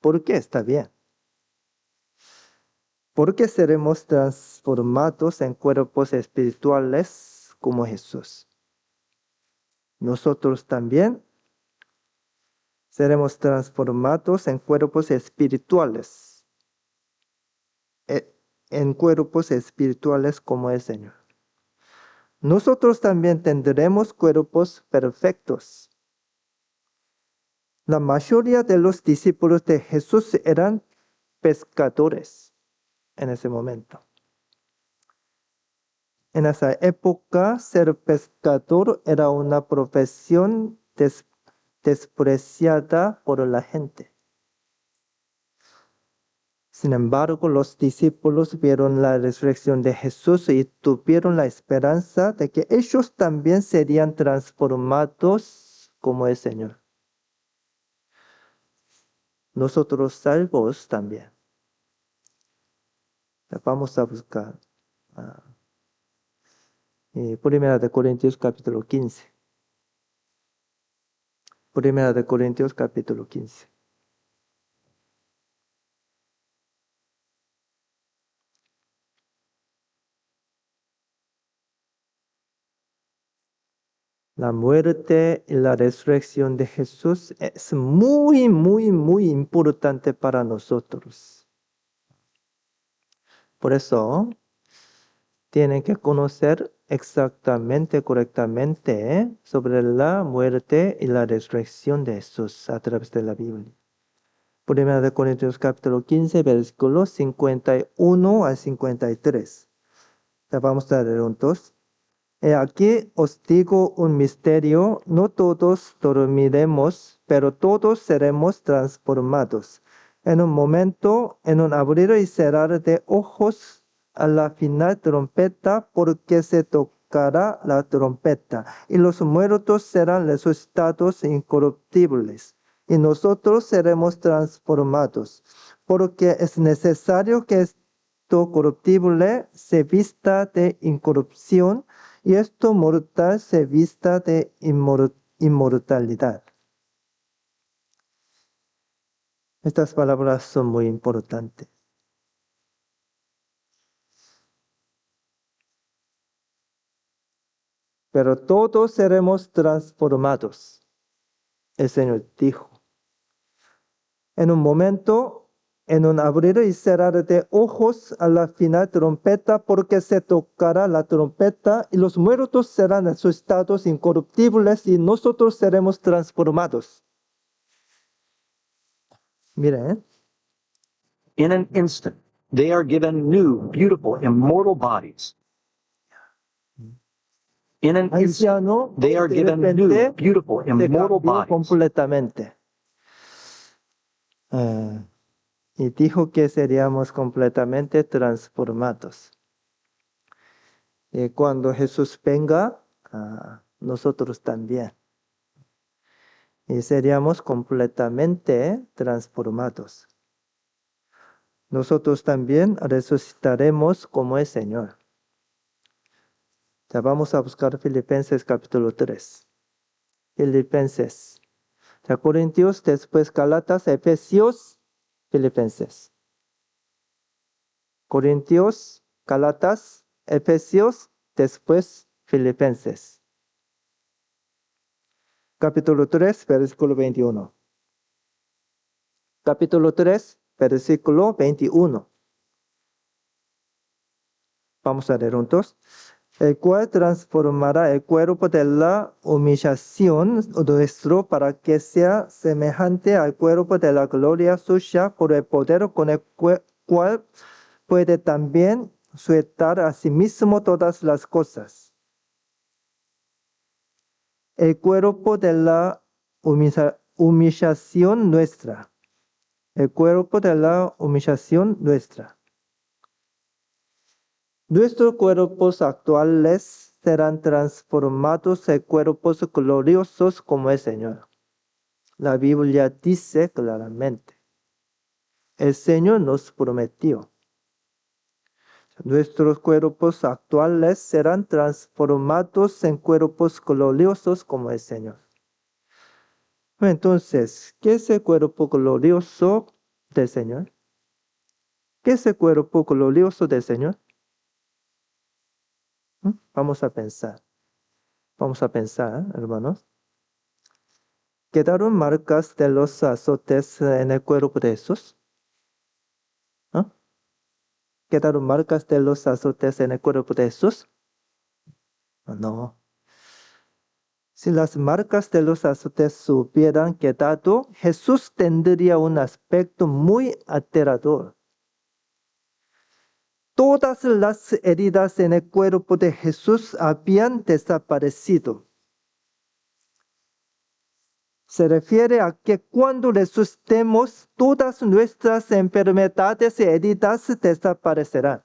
¿Por qué está bien? Porque seremos transformados en cuerpos espirituales como Jesús. Nosotros también seremos transformados en cuerpos espirituales, en cuerpos espirituales como el Señor. Nosotros también tendremos cuerpos perfectos. La mayoría de los discípulos de Jesús eran pescadores en ese momento. En esa época, ser pescador era una profesión despreciada por la gente. Sin embargo, los discípulos vieron la resurrección de Jesús y tuvieron la esperanza de que ellos también serían transformados como el Señor. Nosotros salvos también. Vamos a buscar. Primera de Corintios capítulo 15. Primera de Corintios capítulo 15. La muerte y la resurrección de Jesús es muy, muy, muy importante para nosotros. Por eso, tienen que conocer exactamente, correctamente sobre la muerte y la resurrección de Jesús a través de la Biblia. Primera de Corintios capítulo 15, versículos 51 al 53. Ya vamos a leer juntos. Aquí os digo un misterio, no todos dormiremos, pero todos seremos transformados. En un momento, en un abrir y cerrar de ojos, a la final trompeta, porque se tocará la trompeta, y los muertos serán resucitados incorruptibles, y nosotros seremos transformados, porque es necesario que esto corruptible se vista de incorrupción, y esto mortal se vista de inmortalidad. Estas palabras son muy importantes. Pero todos seremos transformados. El Señor dijo. En un momento, en un abrir y cerrar de ojos, a la final trompeta, porque se tocará la trompeta y los muertos serán resucitados incorruptibles y nosotros seremos transformados. Miren. In an instant, they are given new, beautiful, immortal bodies. In an instant, Anciano, they are de given new, repente, beautiful, se immortal cambió bodies. completamente. y dijo que seríamos completamente transformados. Y cuando Jesús venga, nosotros también. Y seríamos completamente transformados. Nosotros también resucitaremos como el Señor. Ya vamos a buscar Filipenses capítulo 3. Filipenses. Ya Corintios, después Gálatas, Efesios, Filipenses. Corintios, Gálatas, Efesios, después Filipenses. Capítulo 3, versículo 21. Capítulo 3, versículo 21. Vamos a leer juntos. El cual transformará el cuerpo de la humillación nuestro para que sea semejante al cuerpo de la gloria suya por el poder con el cual puede también sujetar a sí mismo todas las cosas. El cuerpo de la humillación nuestra. El cuerpo de la humillación nuestra. Nuestros cuerpos actuales serán transformados en cuerpos gloriosos como el Señor. La Biblia dice claramente, el Señor nos prometió. Nuestros cuerpos actuales serán transformados en cuerpos gloriosos como el Señor. Entonces, ¿qué es el cuerpo glorioso del Señor? ¿Qué es el cuerpo glorioso del Señor? Vamos a pensar. Vamos a pensar, hermanos. ¿Quedaron marcas de los azotes en el cuerpo de Jesús? ¿Ah? ¿Quedaron marcas de los azotes en el cuerpo de Jesús? No. Si las marcas de los azotes hubieran quedado, Jesús tendría un aspecto muy aterrador. Todas las heridas en el cuerpo de Jesús habían desaparecido. Se refiere a que cuando resucitemos, todas nuestras enfermedades y heridas desaparecerán.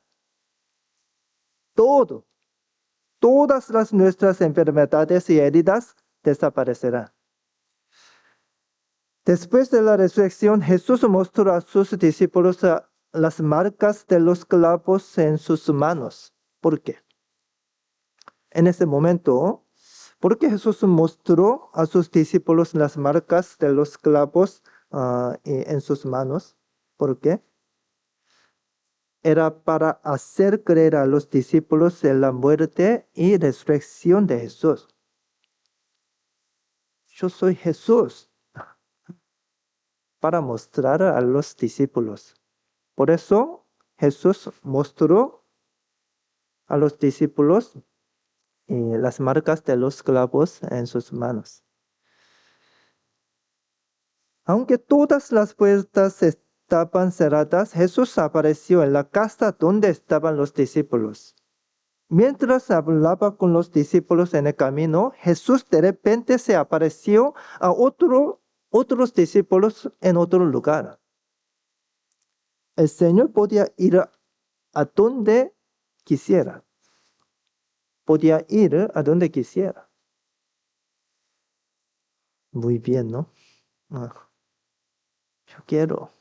Todas nuestras enfermedades y heridas desaparecerán. Después de la resurrección, Jesús mostró a sus discípulos las marcas de los clavos en sus manos. ¿Por qué? En ese momento, ¿por qué Jesús mostró a sus discípulos las marcas de los clavos en sus manos? ¿Por qué? Era para hacer creer a los discípulos en la muerte y resurrección de Jesús. Yo soy Jesús, para mostrar a los discípulos. Por eso Jesús mostró a los discípulos las marcas de los clavos en sus manos. Aunque todas las puertas estaban cerradas, Jesús apareció en la casa donde estaban los discípulos. Mientras hablaba con los discípulos en el camino, Jesús de repente se apareció a otros discípulos en otro lugar. El Señor podía ir a donde quisiera. Podía ir a donde quisiera. Muy bien, ¿no? Yo quiero.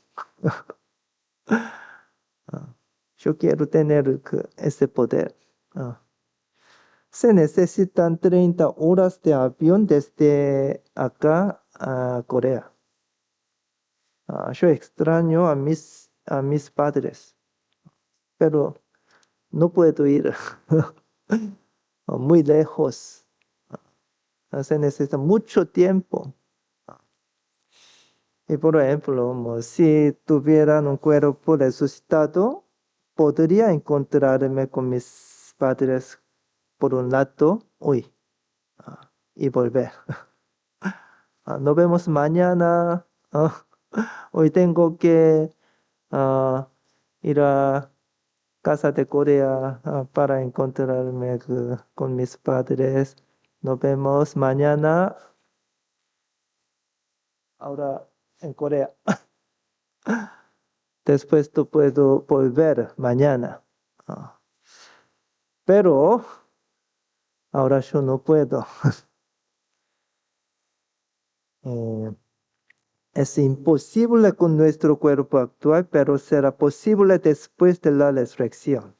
Yo quiero tener ese poder. Se necesitan 30 horas de avión desde acá a Corea. Yo extraño a mis padres, pero no puedo ir muy lejos. Se necesita mucho tiempo. Y por ejemplo, si tuvieran un cuerpo resucitado, podría encontrarme con mis padres por un rato hoy y volver. Nos vemos mañana. Hoy tengo que ir a casa de Corea para encontrarme con mis padres. Nos vemos mañana. Ahora en Corea. Después tú puedo volver mañana. Ah. Pero ahora yo no puedo. Eh, es imposible con nuestro cuerpo actual, pero será posible después de la resurrección.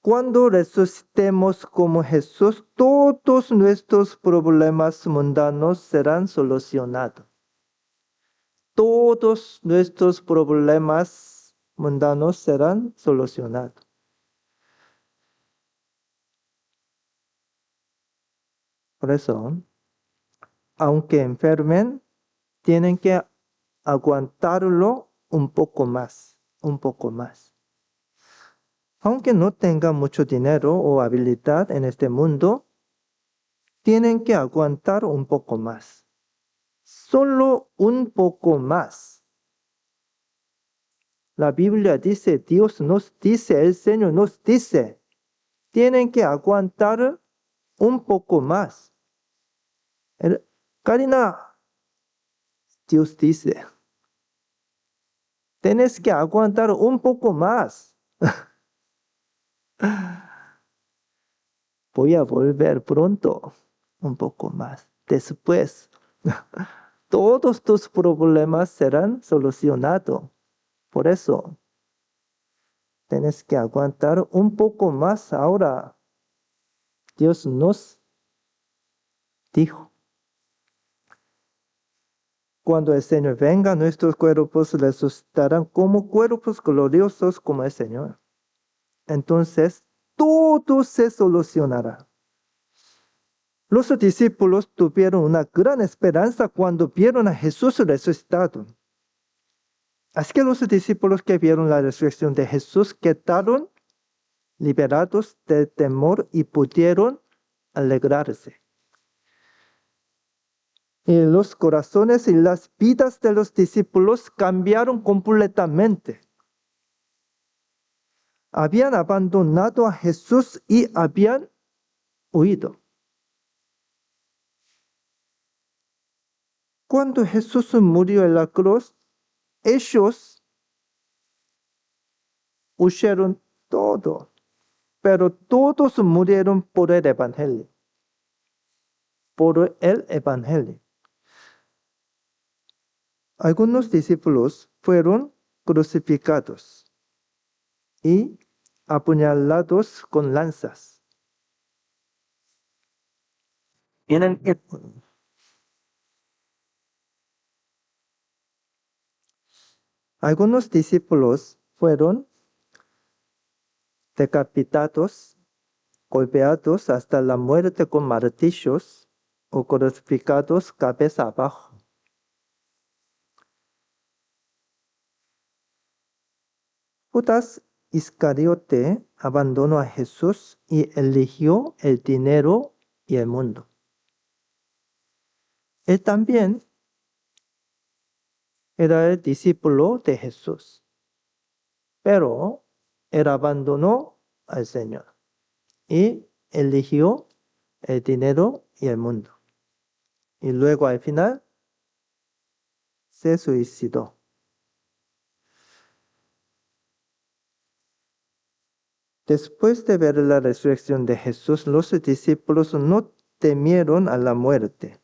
Cuando resucitemos como Jesús, todos nuestros problemas mundanos serán solucionados. Todos nuestros problemas mundanos serán solucionados. Por eso, aunque enfermen, tienen que aguantarlo un poco más, un poco más. Aunque no tengan mucho dinero o habilidad en este mundo, tienen que aguantar un poco más. Solo un poco más. La Biblia dice, Dios nos dice, el Señor nos dice, tienen que aguantar un poco más. Karina, Dios dice, tienes que aguantar un poco más. Voy a volver pronto, un poco más. Después, todos tus problemas serán solucionados. Por eso, tienes que aguantar un poco más ahora. Dios nos dijo. Cuando el Señor venga, nuestros cuerpos resucitarán como cuerpos gloriosos como el Señor. Entonces, todo se solucionará. Los discípulos tuvieron una gran esperanza cuando vieron a Jesús resucitado. Así que los discípulos que vieron la resurrección de Jesús quedaron liberados del temor y pudieron alegrarse. Y los corazones y las vidas de los discípulos cambiaron completamente. Habían abandonado a Jesús y habían huido. Cuando Jesús murió en la cruz, ellos huyeron todo, pero todos murieron por el Evangelio. Por el Evangelio. Algunos discípulos fueron crucificados y apuñalados con lanzas. Algunos discípulos fueron decapitados, golpeados hasta la muerte con martillos o crucificados cabeza abajo. Judas Iscariote abandonó a Jesús y eligió el dinero y el mundo. Él también era el discípulo de Jesús, pero él abandonó al Señor y eligió el dinero y el mundo. Y luego al final se suicidó. Después de ver la resurrección de Jesús, los discípulos no temieron a la muerte.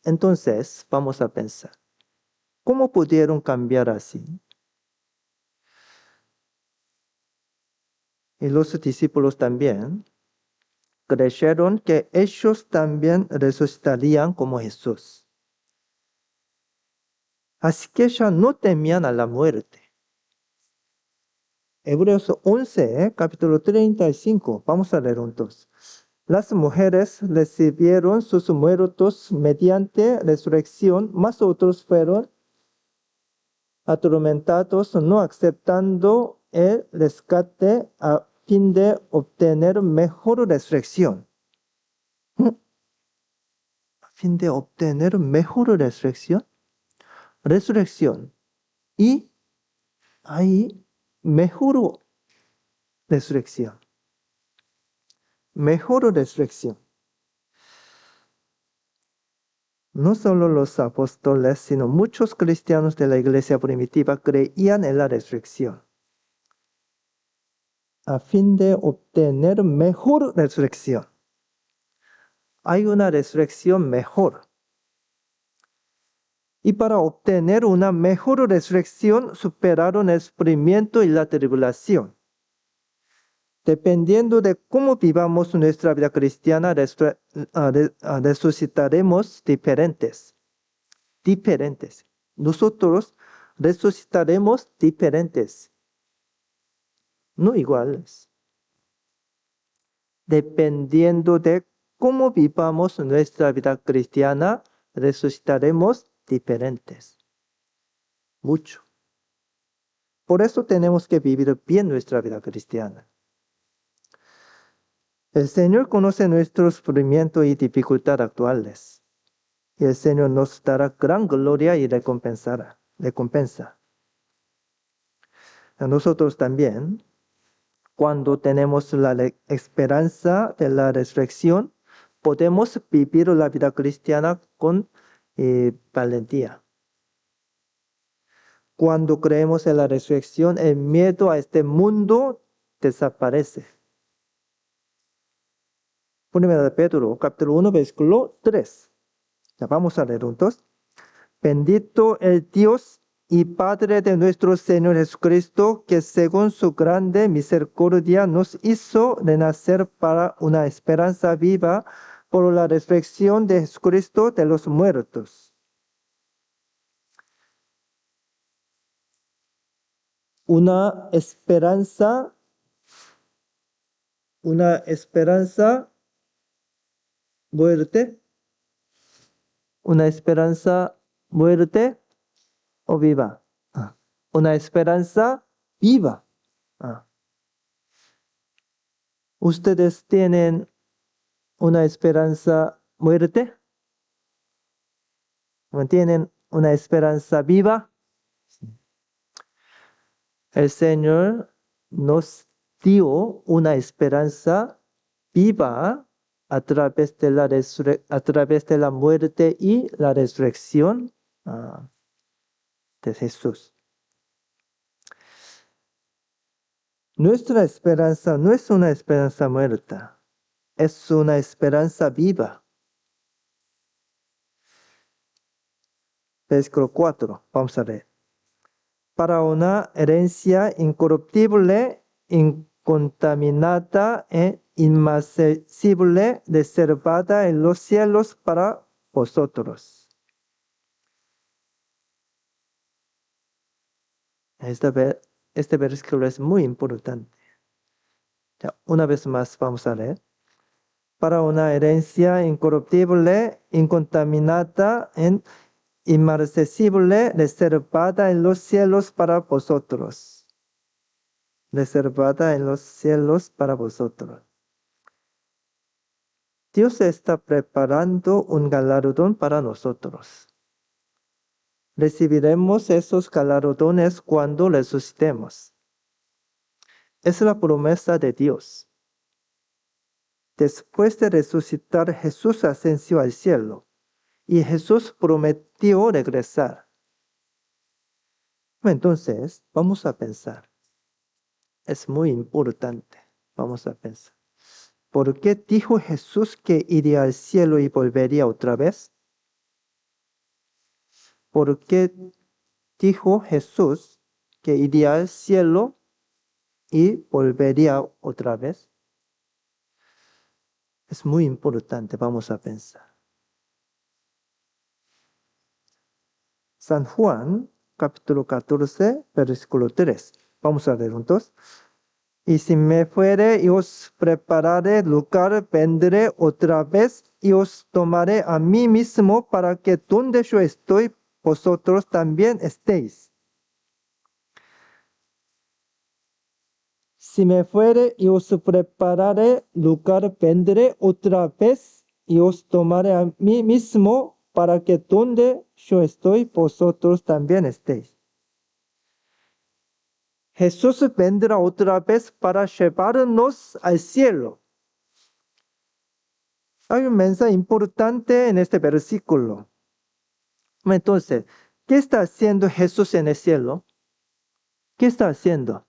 Entonces, vamos a pensar, ¿cómo pudieron cambiar así? Y los discípulos también creyeron que ellos también resucitarían como Jesús. Así que ya no temían a la muerte. Hebreos 11, capítulo 35. Vamos a leer juntos. Las mujeres recibieron sus muertos mediante resurrección, mas otros fueron atormentados, no aceptando el rescate a fin de obtener mejor resurrección. A fin de obtener mejor resurrección. Resurrección. Y hay mejor resurrección. Mejor resurrección. No solo los apóstoles, sino muchos cristianos de la iglesia primitiva creían en la resurrección a fin de obtener mejor resurrección. Hay una resurrección mejor. Y para obtener una mejor resurrección superaron el sufrimiento y la tribulación. Dependiendo de cómo vivamos nuestra vida cristiana, resucitaremos diferentes. Nosotros resucitaremos diferentes, no iguales. Dependiendo de cómo vivamos nuestra vida cristiana, resucitaremos diferentes. Mucho. Por eso tenemos que vivir bien nuestra vida cristiana. El Señor conoce nuestro sufrimiento y dificultad actuales. Y el Señor nos dará gran gloria y recompensa. A nosotros también, cuando tenemos la esperanza de la resurrección, podemos vivir la vida cristiana con valentía. Cuando creemos en la resurrección, el miedo a este mundo desaparece. Primera de Pedro, capítulo 1, versículo 3. Ya vamos a leer juntos. Bendito el Dios y Padre de nuestro Señor Jesucristo, que según su grande misericordia nos hizo renacer para una esperanza viva por la resurrección de Jesucristo de los muertos. Una esperanza muerte, una esperanza muerte o viva. Una esperanza viva. ¿Ustedes tienen una esperanza muerte? ¿Tienen una esperanza viva? El Señor nos dio una esperanza viva a través de la muerte y la resurrección de Jesús. Nuestra esperanza no es una esperanza muerta, es una esperanza viva. Versículo 4, vamos a leer. Para una herencia incorruptible, incontaminada e inmarcesible, reservada en los cielos para vosotros. Este versículo es muy importante. Ya, una vez más vamos a leer. Para una herencia incorruptible, incontaminada e inmarcesible, reservada en los cielos para vosotros. Reservada en los cielos para vosotros. Dios está preparando un galardón para nosotros. Recibiremos esos galardones cuando resucitemos. Es la promesa de Dios. Después de resucitar, Jesús ascendió al cielo y Jesús prometió regresar. Entonces, vamos a pensar. Es muy importante. Vamos a pensar. ¿Por qué dijo Jesús que iría al cielo y volvería otra vez? ¿Por qué dijo Jesús que iría al cielo y volvería otra vez? Es muy importante, vamos a pensar. San Juan, capítulo 14, versículo 3. Vamos a leer juntos. Y si me fuere y os prepararé lugar, vendré otra vez y os tomaré a mí mismo para que donde yo estoy, vosotros también estéis. Si me fuere y os prepararé lugar, vendré otra vez y os tomaré a mí mismo para que donde yo estoy, vosotros también estéis. Jesús vendrá otra vez para llevarnos al cielo. Hay un mensaje importante en este versículo. Entonces, ¿qué está haciendo Jesús en el cielo? ¿Qué está haciendo?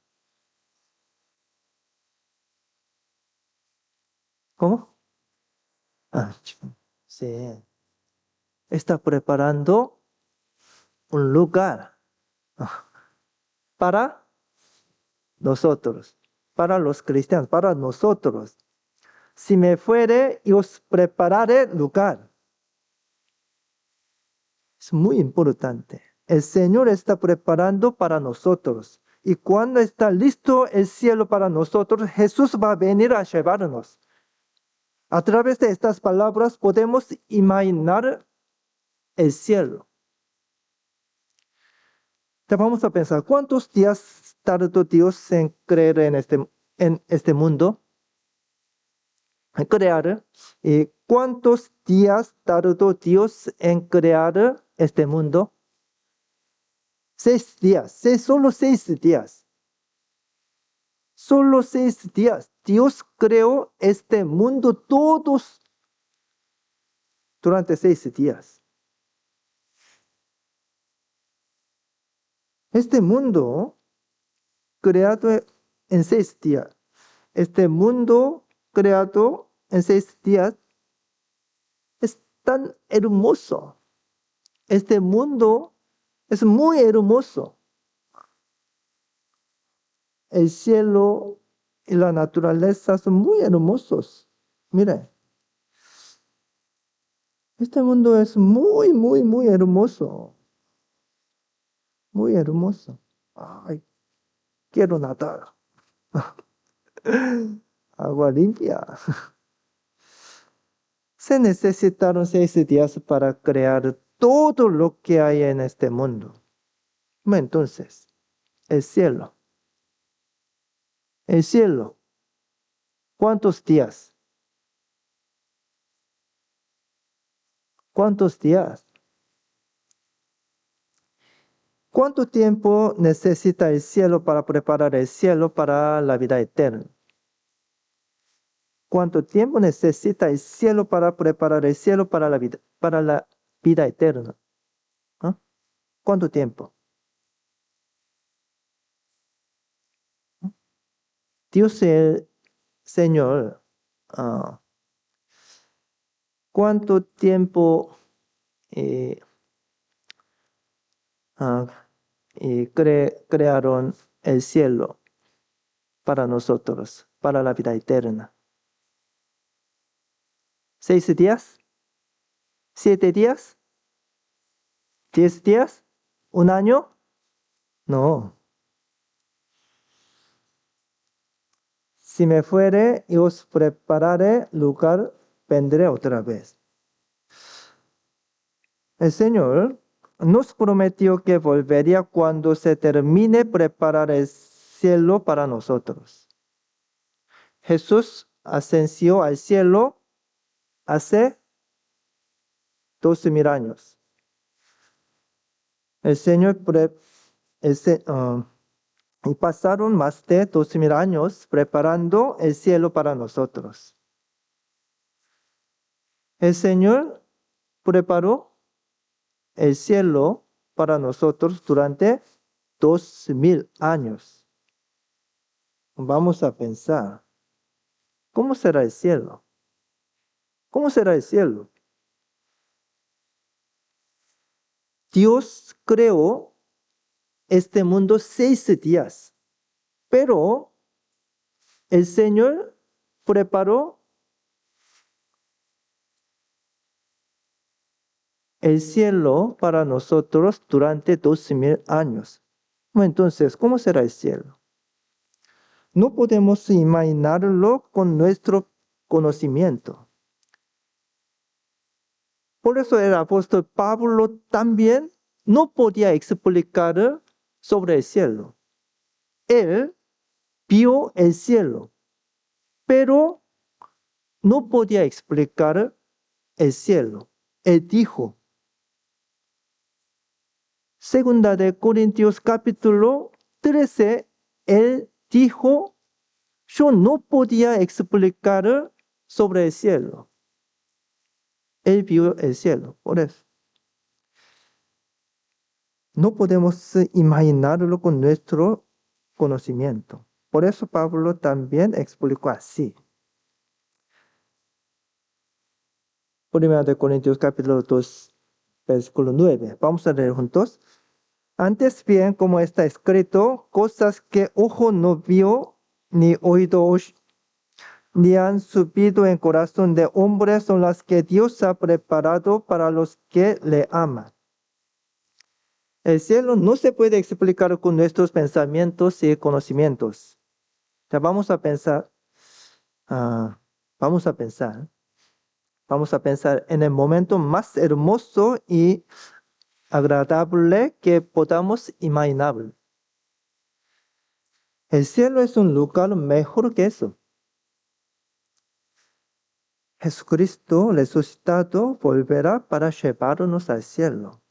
¿Cómo? Sí. Está preparando un lugar para nosotros, para los cristianos, para nosotros. Si me fuere y os prepararé lugar. Es muy importante. El Señor está preparando para nosotros. Y cuando está listo el cielo para nosotros, Jesús va a venir a llevarnos. A través de estas palabras podemos imaginar el cielo. Te vamos a pensar, ¿cuántos días tardó Dios en crear en este mundo? En crear. ¿Y cuántos días tardó Dios en crear este mundo? 6 días, solo 6 días. Solo 6 días. Dios creó este mundo todos durante 6 días. Este mundo creado en 6 días. Este mundo creado en 6 días es tan hermoso. Este mundo es muy hermoso. El cielo y la naturaleza son muy hermosos. Mire, este mundo es muy, muy, muy hermoso. Muy hermoso. Ay, quiero nadar. Agua limpia. Se necesitaron 6 días para crear todo lo que hay en este mundo. Entonces, el cielo. El cielo. ¿Cuántos días? ¿Cuántos días? ¿Cuánto tiempo necesita el cielo para preparar el cielo para la vida eterna? ¿Cuánto tiempo necesita el cielo para preparar el cielo para la vida eterna? ¿Ah? ¿Cuánto tiempo? Dios el Señor, ah, ¿cuánto tiempo eh, ah, crearon el cielo para nosotros, para la vida eterna? ¿6 días? ¿7 días? ¿10 días? ¿Un año? No. Si me fuere y os prepararé lugar, vendré otra vez. El Señor nos prometió que volvería cuando se termine preparar el cielo para nosotros. Jesús ascendió al cielo hace 12,000 años. El Señor y pasaron más de 12,000 años preparando el cielo para nosotros. El Señor preparó el cielo para nosotros durante 12,000 años. Vamos a pensar, ¿cómo será el cielo? ¿Cómo será el cielo? Dios creó este mundo 6 días, pero el Señor preparó el cielo para nosotros durante 12,000 años. Entonces, ¿cómo será el cielo? No podemos imaginarlo con nuestro conocimiento. Por eso el apóstol Pablo también no podía explicar sobre el cielo. Él vio el cielo, pero no podía explicar el cielo. Él dijo, Segunda de Corintios capítulo 13, él dijo, yo no podía explicar sobre el cielo. Él vio el cielo, por eso. no podemos imaginarlo con nuestro conocimiento. Por eso Pablo también explicó así. Primera de Corintios capítulo 2, versículo 9. Vamos a leer juntos. Antes bien, como está escrito, cosas que ojo no vio, ni oído ni han subido en corazón de hombre son las que Dios ha preparado para los que le aman. El cielo no se puede explicar con nuestros pensamientos y conocimientos. Ya vamos a pensar, ah, vamos a pensar, vamos a pensar en el momento más hermoso y agradable que podamos imaginar. El cielo es un lugar mejor que eso. Jesucristo resucitado volverá para llevarnos al cielo.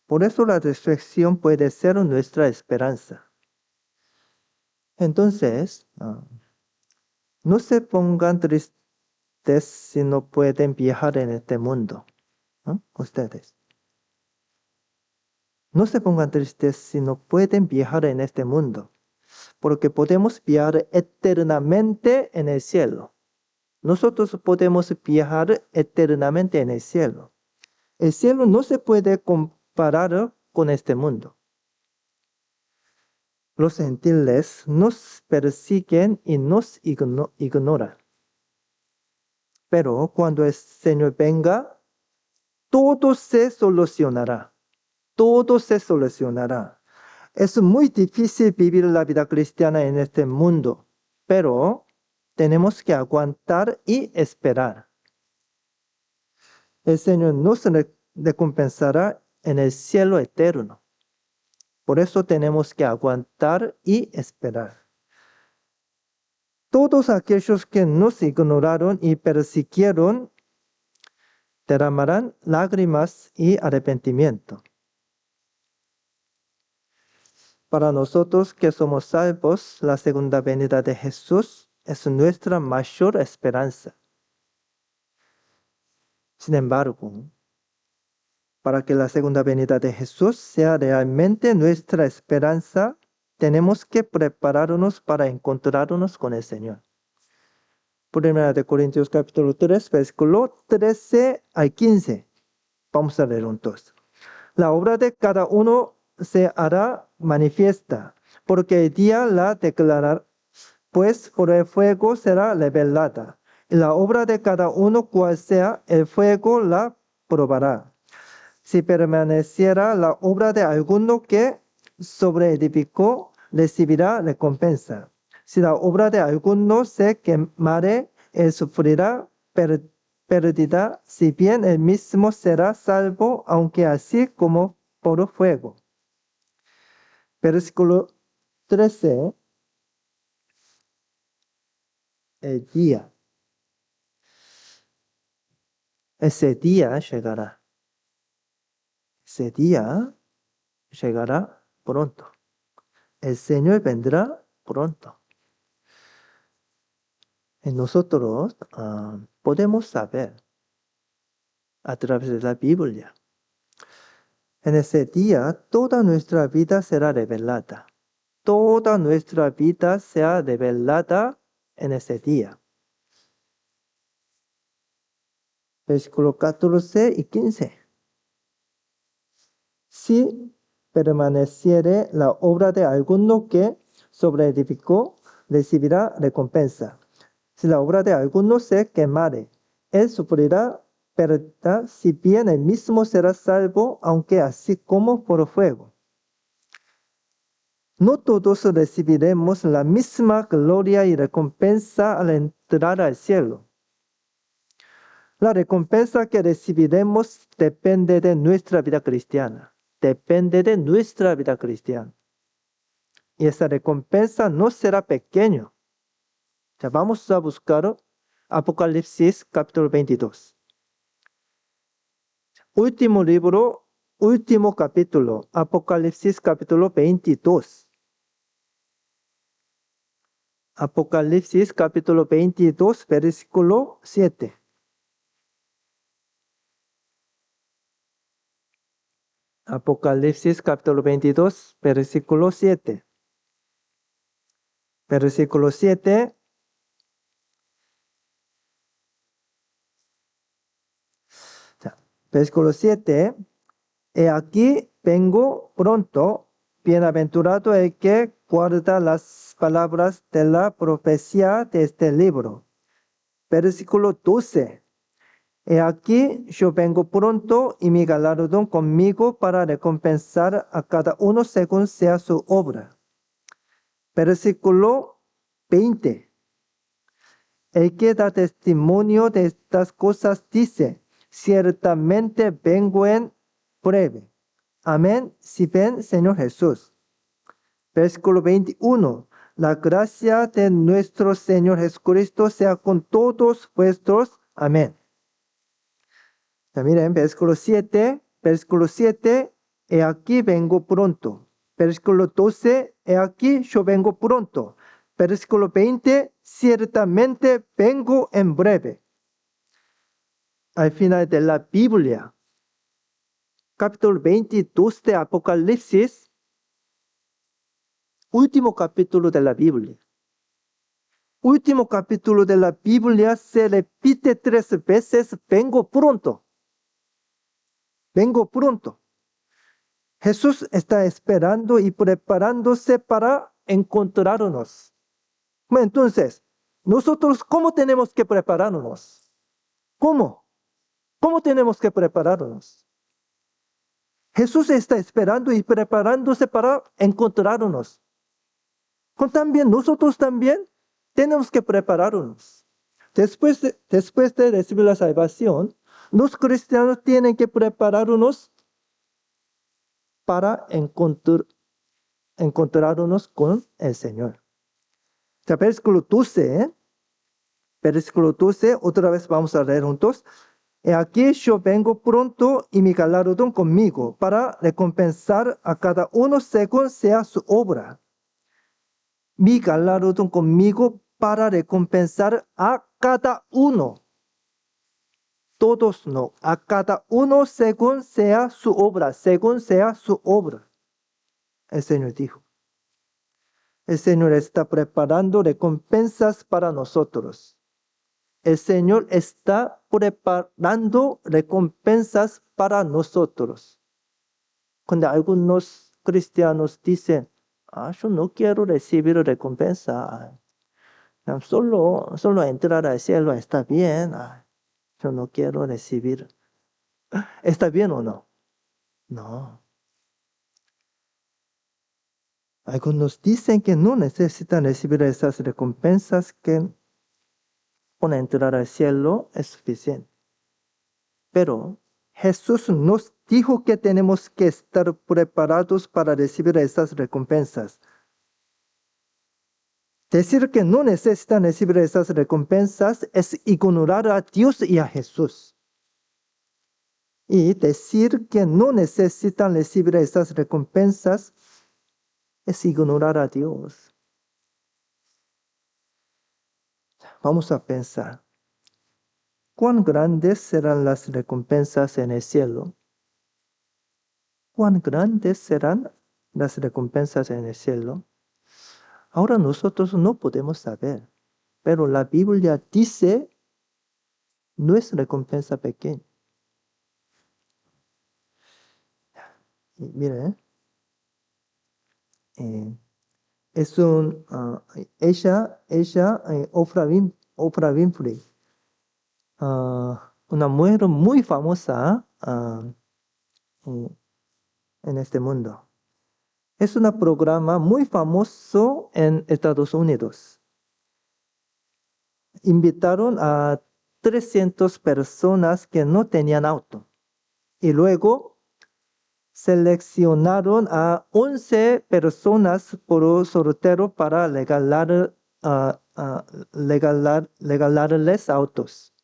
Por eso la resurrección puede ser nuestra esperanza. Entonces, no se pongan tristes si no pueden viajar en este mundo. ¿No? Ustedes. No se pongan tristes si no pueden viajar en este mundo, porque podemos viajar eternamente en el cielo. Nosotros podemos viajar eternamente en el cielo. El cielo no se puede comparar con este mundo. Los gentiles nos persiguen y nos ignoran. Pero cuando el Señor venga, todo se solucionará. Todo se solucionará. Es muy difícil vivir la vida cristiana en este mundo, pero tenemos que aguantar y esperar. El Señor nos recompensará en el cielo eterno. Por eso tenemos que aguantar y esperar. Todos aquellos que nos ignoraron y persiguieron derramarán lágrimas y arrepentimiento. Para nosotros que somos salvos, la segunda venida de Jesús es nuestra mayor esperanza. Sin embargo, para que la segunda venida de Jesús sea realmente nuestra esperanza, tenemos que prepararnos para encontrarnos con el Señor. Primera de Corintios capítulo 3, versículo 13 al 15. Vamos a leer juntos. La obra de cada uno se hará manifiesta, porque el día la declarará, pues por el fuego será revelada. Y la obra de cada uno, cual sea, el fuego la probará. Si permaneciera la obra de alguno que sobreedificó, recibirá recompensa. Si la obra de alguno se quemare, él sufrirá pérdida, si bien él mismo será salvo, aunque así como por fuego. Versículo 13. El día. Ese día llegará. Ese día llegará pronto. El Señor vendrá pronto. Y nosotros podemos saber a través de la Biblia. En ese día toda nuestra vida será revelada. Toda nuestra vida será revelada en ese día. Versículo 14 y 15. Si permaneciere la obra de alguno que sobreedificó, recibirá recompensa. Si la obra de alguno se quemare, él sufrirá pérdida, si bien él mismo será salvo, aunque así como por fuego. No todos recibiremos la misma gloria y recompensa al entrar al cielo. La recompensa que recibiremos depende de nuestra vida cristiana. Depende de nuestra vida cristiana. Y esa recompensa no será pequeña. Ya vamos a buscar Apocalipsis capítulo 22. Último libro, último capítulo, Apocalipsis capítulo 22. Apocalipsis capítulo 22, versículo 7. Apocalipsis capítulo 22, versículo 7. Versículo 7. Versículo 7. He aquí vengo pronto, bienaventurado el que guarda las palabras de la profecía de este libro. Versículo 12. He aquí yo vengo pronto y mi galardón conmigo para recompensar a cada uno según sea su obra. Versículo 20. El que da testimonio de estas cosas dice, ciertamente vengo en breve. Amén, si ven, Señor Jesús. Versículo 21. La gracia de nuestro Señor Jesucristo sea con todos vuestros. Amén. Ya miren, versículo 7. Versículo 7. He aquí vengo pronto. Versículo 12. He aquí yo vengo pronto. Versículo 20. Ciertamente vengo en breve. Al final de la Biblia, capítulo 22 de Apocalipsis, último capítulo de la Biblia. Último capítulo de la Biblia se repite 3 veces, vengo pronto. Vengo pronto. Jesús está esperando y preparándose para encontrarnos. Bueno, entonces, nosotros, ¿cómo tenemos que prepararnos? ¿Cómo? ¿Cómo tenemos que prepararnos? Jesús está esperando y preparándose para encontrarnos. También nosotros también tenemos que prepararnos. Después de recibir la salvación, los cristianos tienen que prepararnos para encontrarnos con el Señor. Versículo 12, versículo 12, otra vez vamos a leer juntos. He aquí yo vengo pronto y mi galardón conmigo para recompensar a cada uno según sea su obra. Mi galardón conmigo para recompensar a cada uno. Todos no, a cada uno según sea su obra, según sea su obra. El Señor dijo. El Señor está preparando recompensas para nosotros. El Señor está preparando recompensas para nosotros. Cuando algunos cristianos dicen, yo no quiero recibir recompensa. Solo entrar al cielo está bien. Yo no quiero recibir. ¿Está bien o no? No. Algunos dicen que no necesitan recibir esas recompensas, que con entrar al cielo es suficiente. Pero Jesús nos dijo que tenemos que estar preparados para recibir esas recompensas. Decir que no necesitan recibir esas recompensas es ignorar a Dios y a Jesús. Y decir que no necesitan recibir esas recompensas es ignorar a Dios. Vamos a pensar. ¿Cuán grandes serán las recompensas en el cielo? ¿Cuán grandes serán las recompensas en el cielo? Ahora nosotros no podemos saber, pero la Biblia dice, no es recompensa pequeña. Mire, es Oprah Winfrey, una mujer muy famosa en este mundo. Es un programa muy famoso en Estados Unidos. Invitaron a 300 personas que no tenían auto y luego seleccionaron a 11 personas por sorteo para regalarles autos.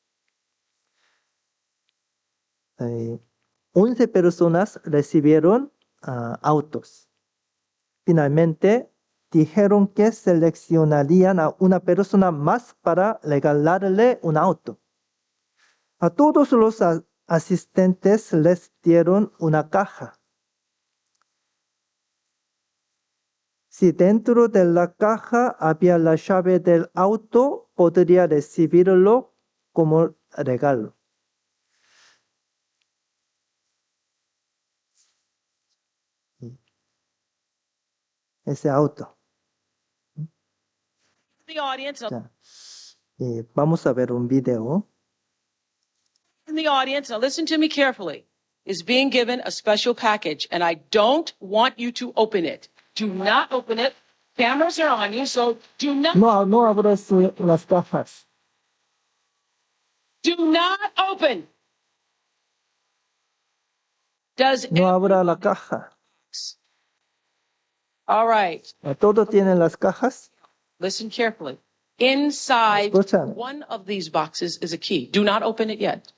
11 personas recibieron autos. Finalmente, dijeron que seleccionarían a una persona más para regalarle un auto. A todos los asistentes les dieron una caja Si dentro de la caja había la llave del auto, podría recibirlo como regalo. Ese auto. The audience, 자, vamos a ver un video. in the audience, now listen to me carefully, is being given a special package, and I don't want you to open it. Do not open it. Cameras are on you, so do not No abras las cajas. do not open. Does No abra la everybody- caja. All right. Todos tienen las cajas. Listen carefully. Inside Escúchame. one of these boxes is a key. Do not open it yet.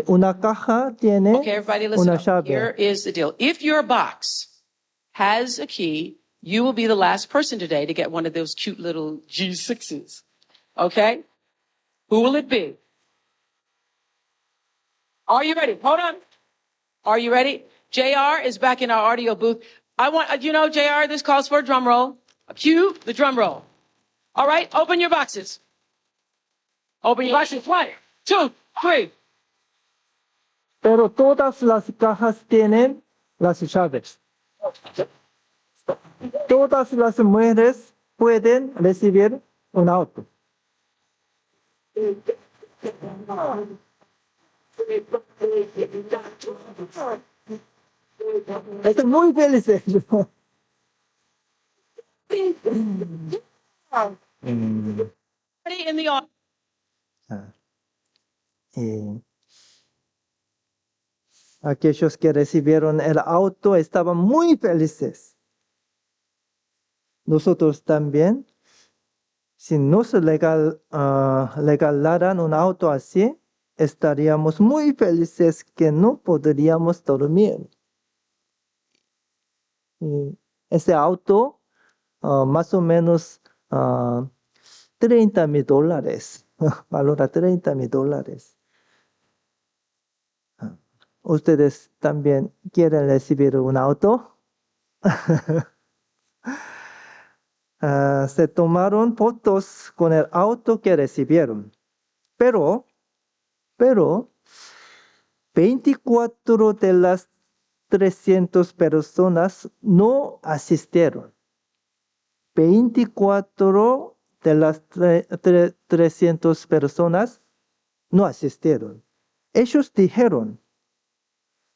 Una caja tiene Okay, everybody, listen una up. Here llave. is the deal. If your box has a key, you will be the last person today to get one of those cute little G6s. Okay? Who will it be? Are you ready? Hold on. Are you ready? JR is back in our audio booth. JR, this calls for a drum roll. Cue the drum roll. All right, open your boxes. Open your boxes. 1, 2, 3. Pero todas las cajas tienen las llaves. Todas las mujeres pueden recibir un auto. Estoy muy feliz. Ready in the audience. Aquellos que recibieron el auto estaban muy felices. Nosotros también, si nos regalaran un auto así, estaríamos muy felices que no podríamos dormir. Y ese auto, más o menos $30,000, valora $30,000. ¿Ustedes también quieren recibir un auto? Se tomaron fotos con el auto que recibieron, pero 24 de las 300 personas no asistieron. 24 de las 300 personas no asistieron. Ellos dijeron,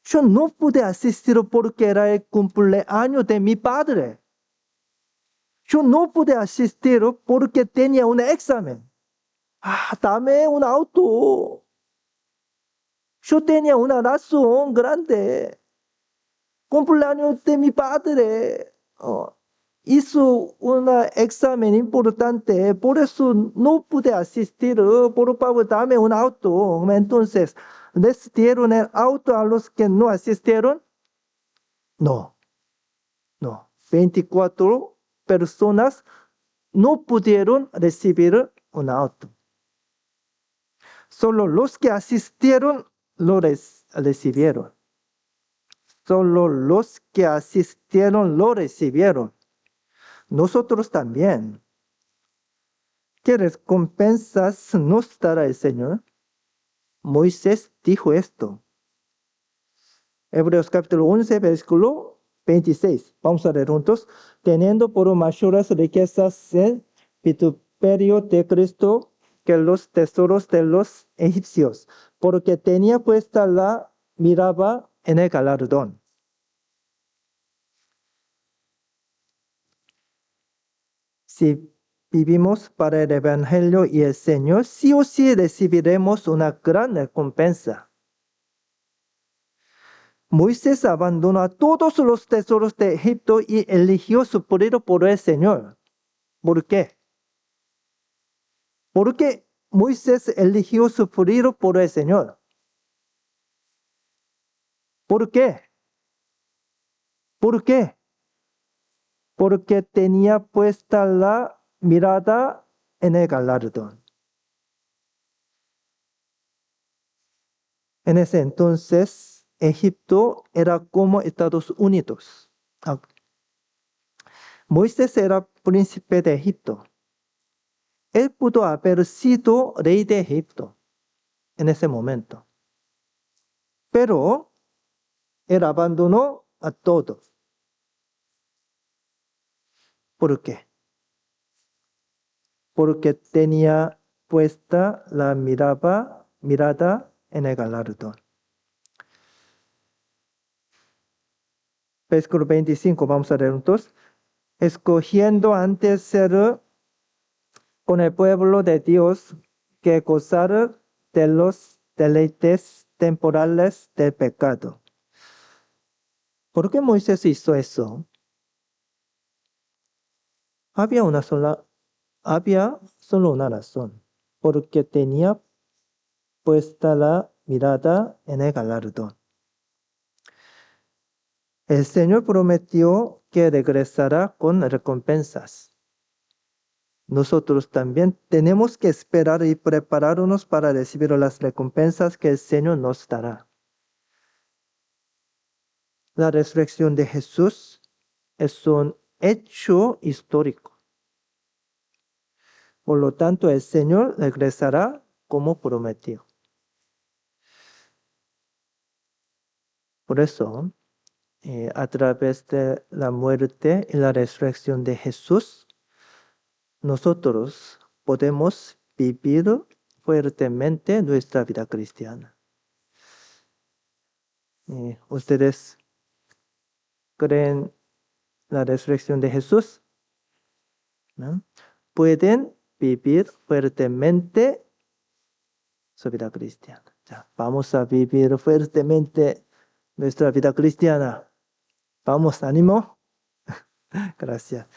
yo no pude asistir porque era el cumpleaños de mi padre. Yo no pude asistir porque tenía un examen. Dame un auto. Yo tenía una razón grande. Cumpleaños de mi padre. Hizo un examen importante, por eso no pude asistir. Por favor, dame un auto. Entonces, ¿les dieron el auto a los que no asistieron? No. 24 personas no pudieron recibir un auto. Solo los que asistieron lo recibieron. Solo los que asistieron lo recibieron. Nosotros también. ¿Qué recompensas nos dará el Señor? Moisés dijo esto. Hebreos capítulo 11, versículo 26. Vamos a leer juntos. Teniendo por mayores riquezas el vituperio de Cristo que los tesoros de los egipcios, porque tenía puesta la mirada en el galardón. Si vivimos para el Evangelio y el Señor, sí o sí recibiremos una gran recompensa. Moisés abandonó a todos los tesoros de Egipto y eligió sufrir por el Señor. ¿Por qué? ¿Por qué Moisés eligió sufrir por el Señor? ¿Por qué? ¿Por qué? Porque tenía puesta la mirada en el galardón. En ese entonces, Egipto era como Estados Unidos. Moisés era príncipe de Egipto. Él pudo haber sido rey de Egipto en ese momento. Pero él abandonó a todos. ¿Por qué? Porque tenía puesta la mirada en el galardón. Versículo 25, vamos a leer juntos. Escogiendo antes ser con el pueblo de Dios que gozar de los deleites temporales del pecado. ¿Por qué Moisés hizo eso? Había solo una razón, porque tenía puesta la mirada en el galardón. El Señor prometió que regresará con recompensas. Nosotros también tenemos que esperar y prepararnos para recibir las recompensas que el Señor nos dará. La resurrección de Jesús es un hecho histórico. Por lo tanto, el Señor regresará como prometió. Por eso, a través de la muerte y la resurrección de Jesús, nosotros podemos vivir fuertemente nuestra vida cristiana. ¿Ustedes creen la resurrección de Jesús? ¿No? Pueden vivir fuertemente su vida cristiana. Ya, vamos a vivir fuertemente nuestra vida cristiana. Vamos, ánimo. Gracias.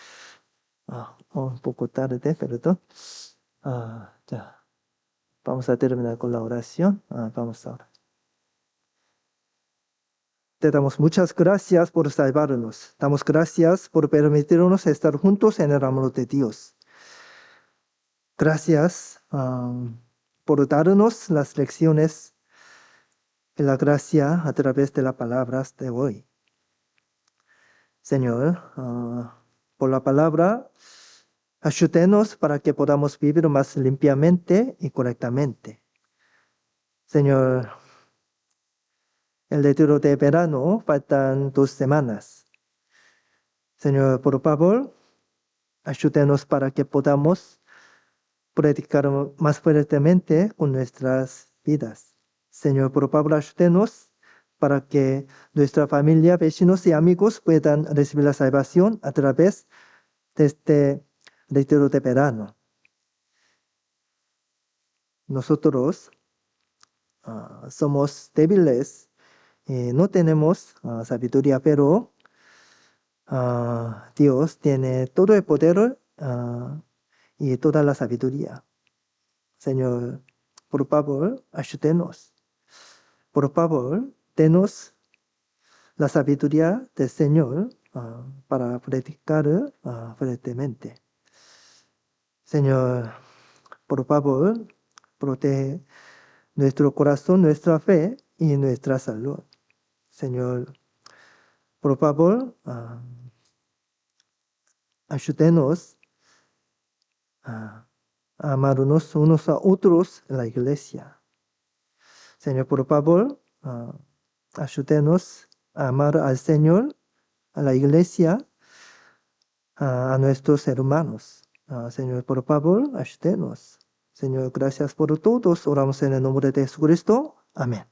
Un poco tarde, perdón. Ya. Vamos a terminar con la oración. Vamos a orar. Te damos muchas gracias por salvarnos. Damos gracias por permitirnos estar juntos en el amor de Dios. Gracias por darnos las lecciones y la gracia a través de las palabras de hoy. Señor, por la palabra, ayúdenos para que podamos vivir más limpiamente y correctamente. Señor, el retiro de verano faltan 2 semanas. Señor, por favor, ayúdenos para que podamos predicar más fuertemente con nuestras vidas. Señor, por favor, ayúdenos para que nuestra familia, vecinos y amigos puedan recibir la salvación a través de este retiro de verano. Nosotros somos débiles, no tenemos sabiduría, pero Dios tiene todo el poder y toda la sabiduría. Señor, por favor, ayúdenos. Por favor, denos la sabiduría del Señor para predicar fuertemente. Señor, por favor, protege nuestro corazón, nuestra fe y nuestra salud. Señor, por favor, ayúdenos a amarnos unos a otros en la iglesia. Señor, por favor, ayúdenos a amar al Señor, a la iglesia, a nuestros hermanos. Señor, por favor, ayúdenos. Señor, gracias por todos. Oramos en el nombre de Jesucristo. Amén.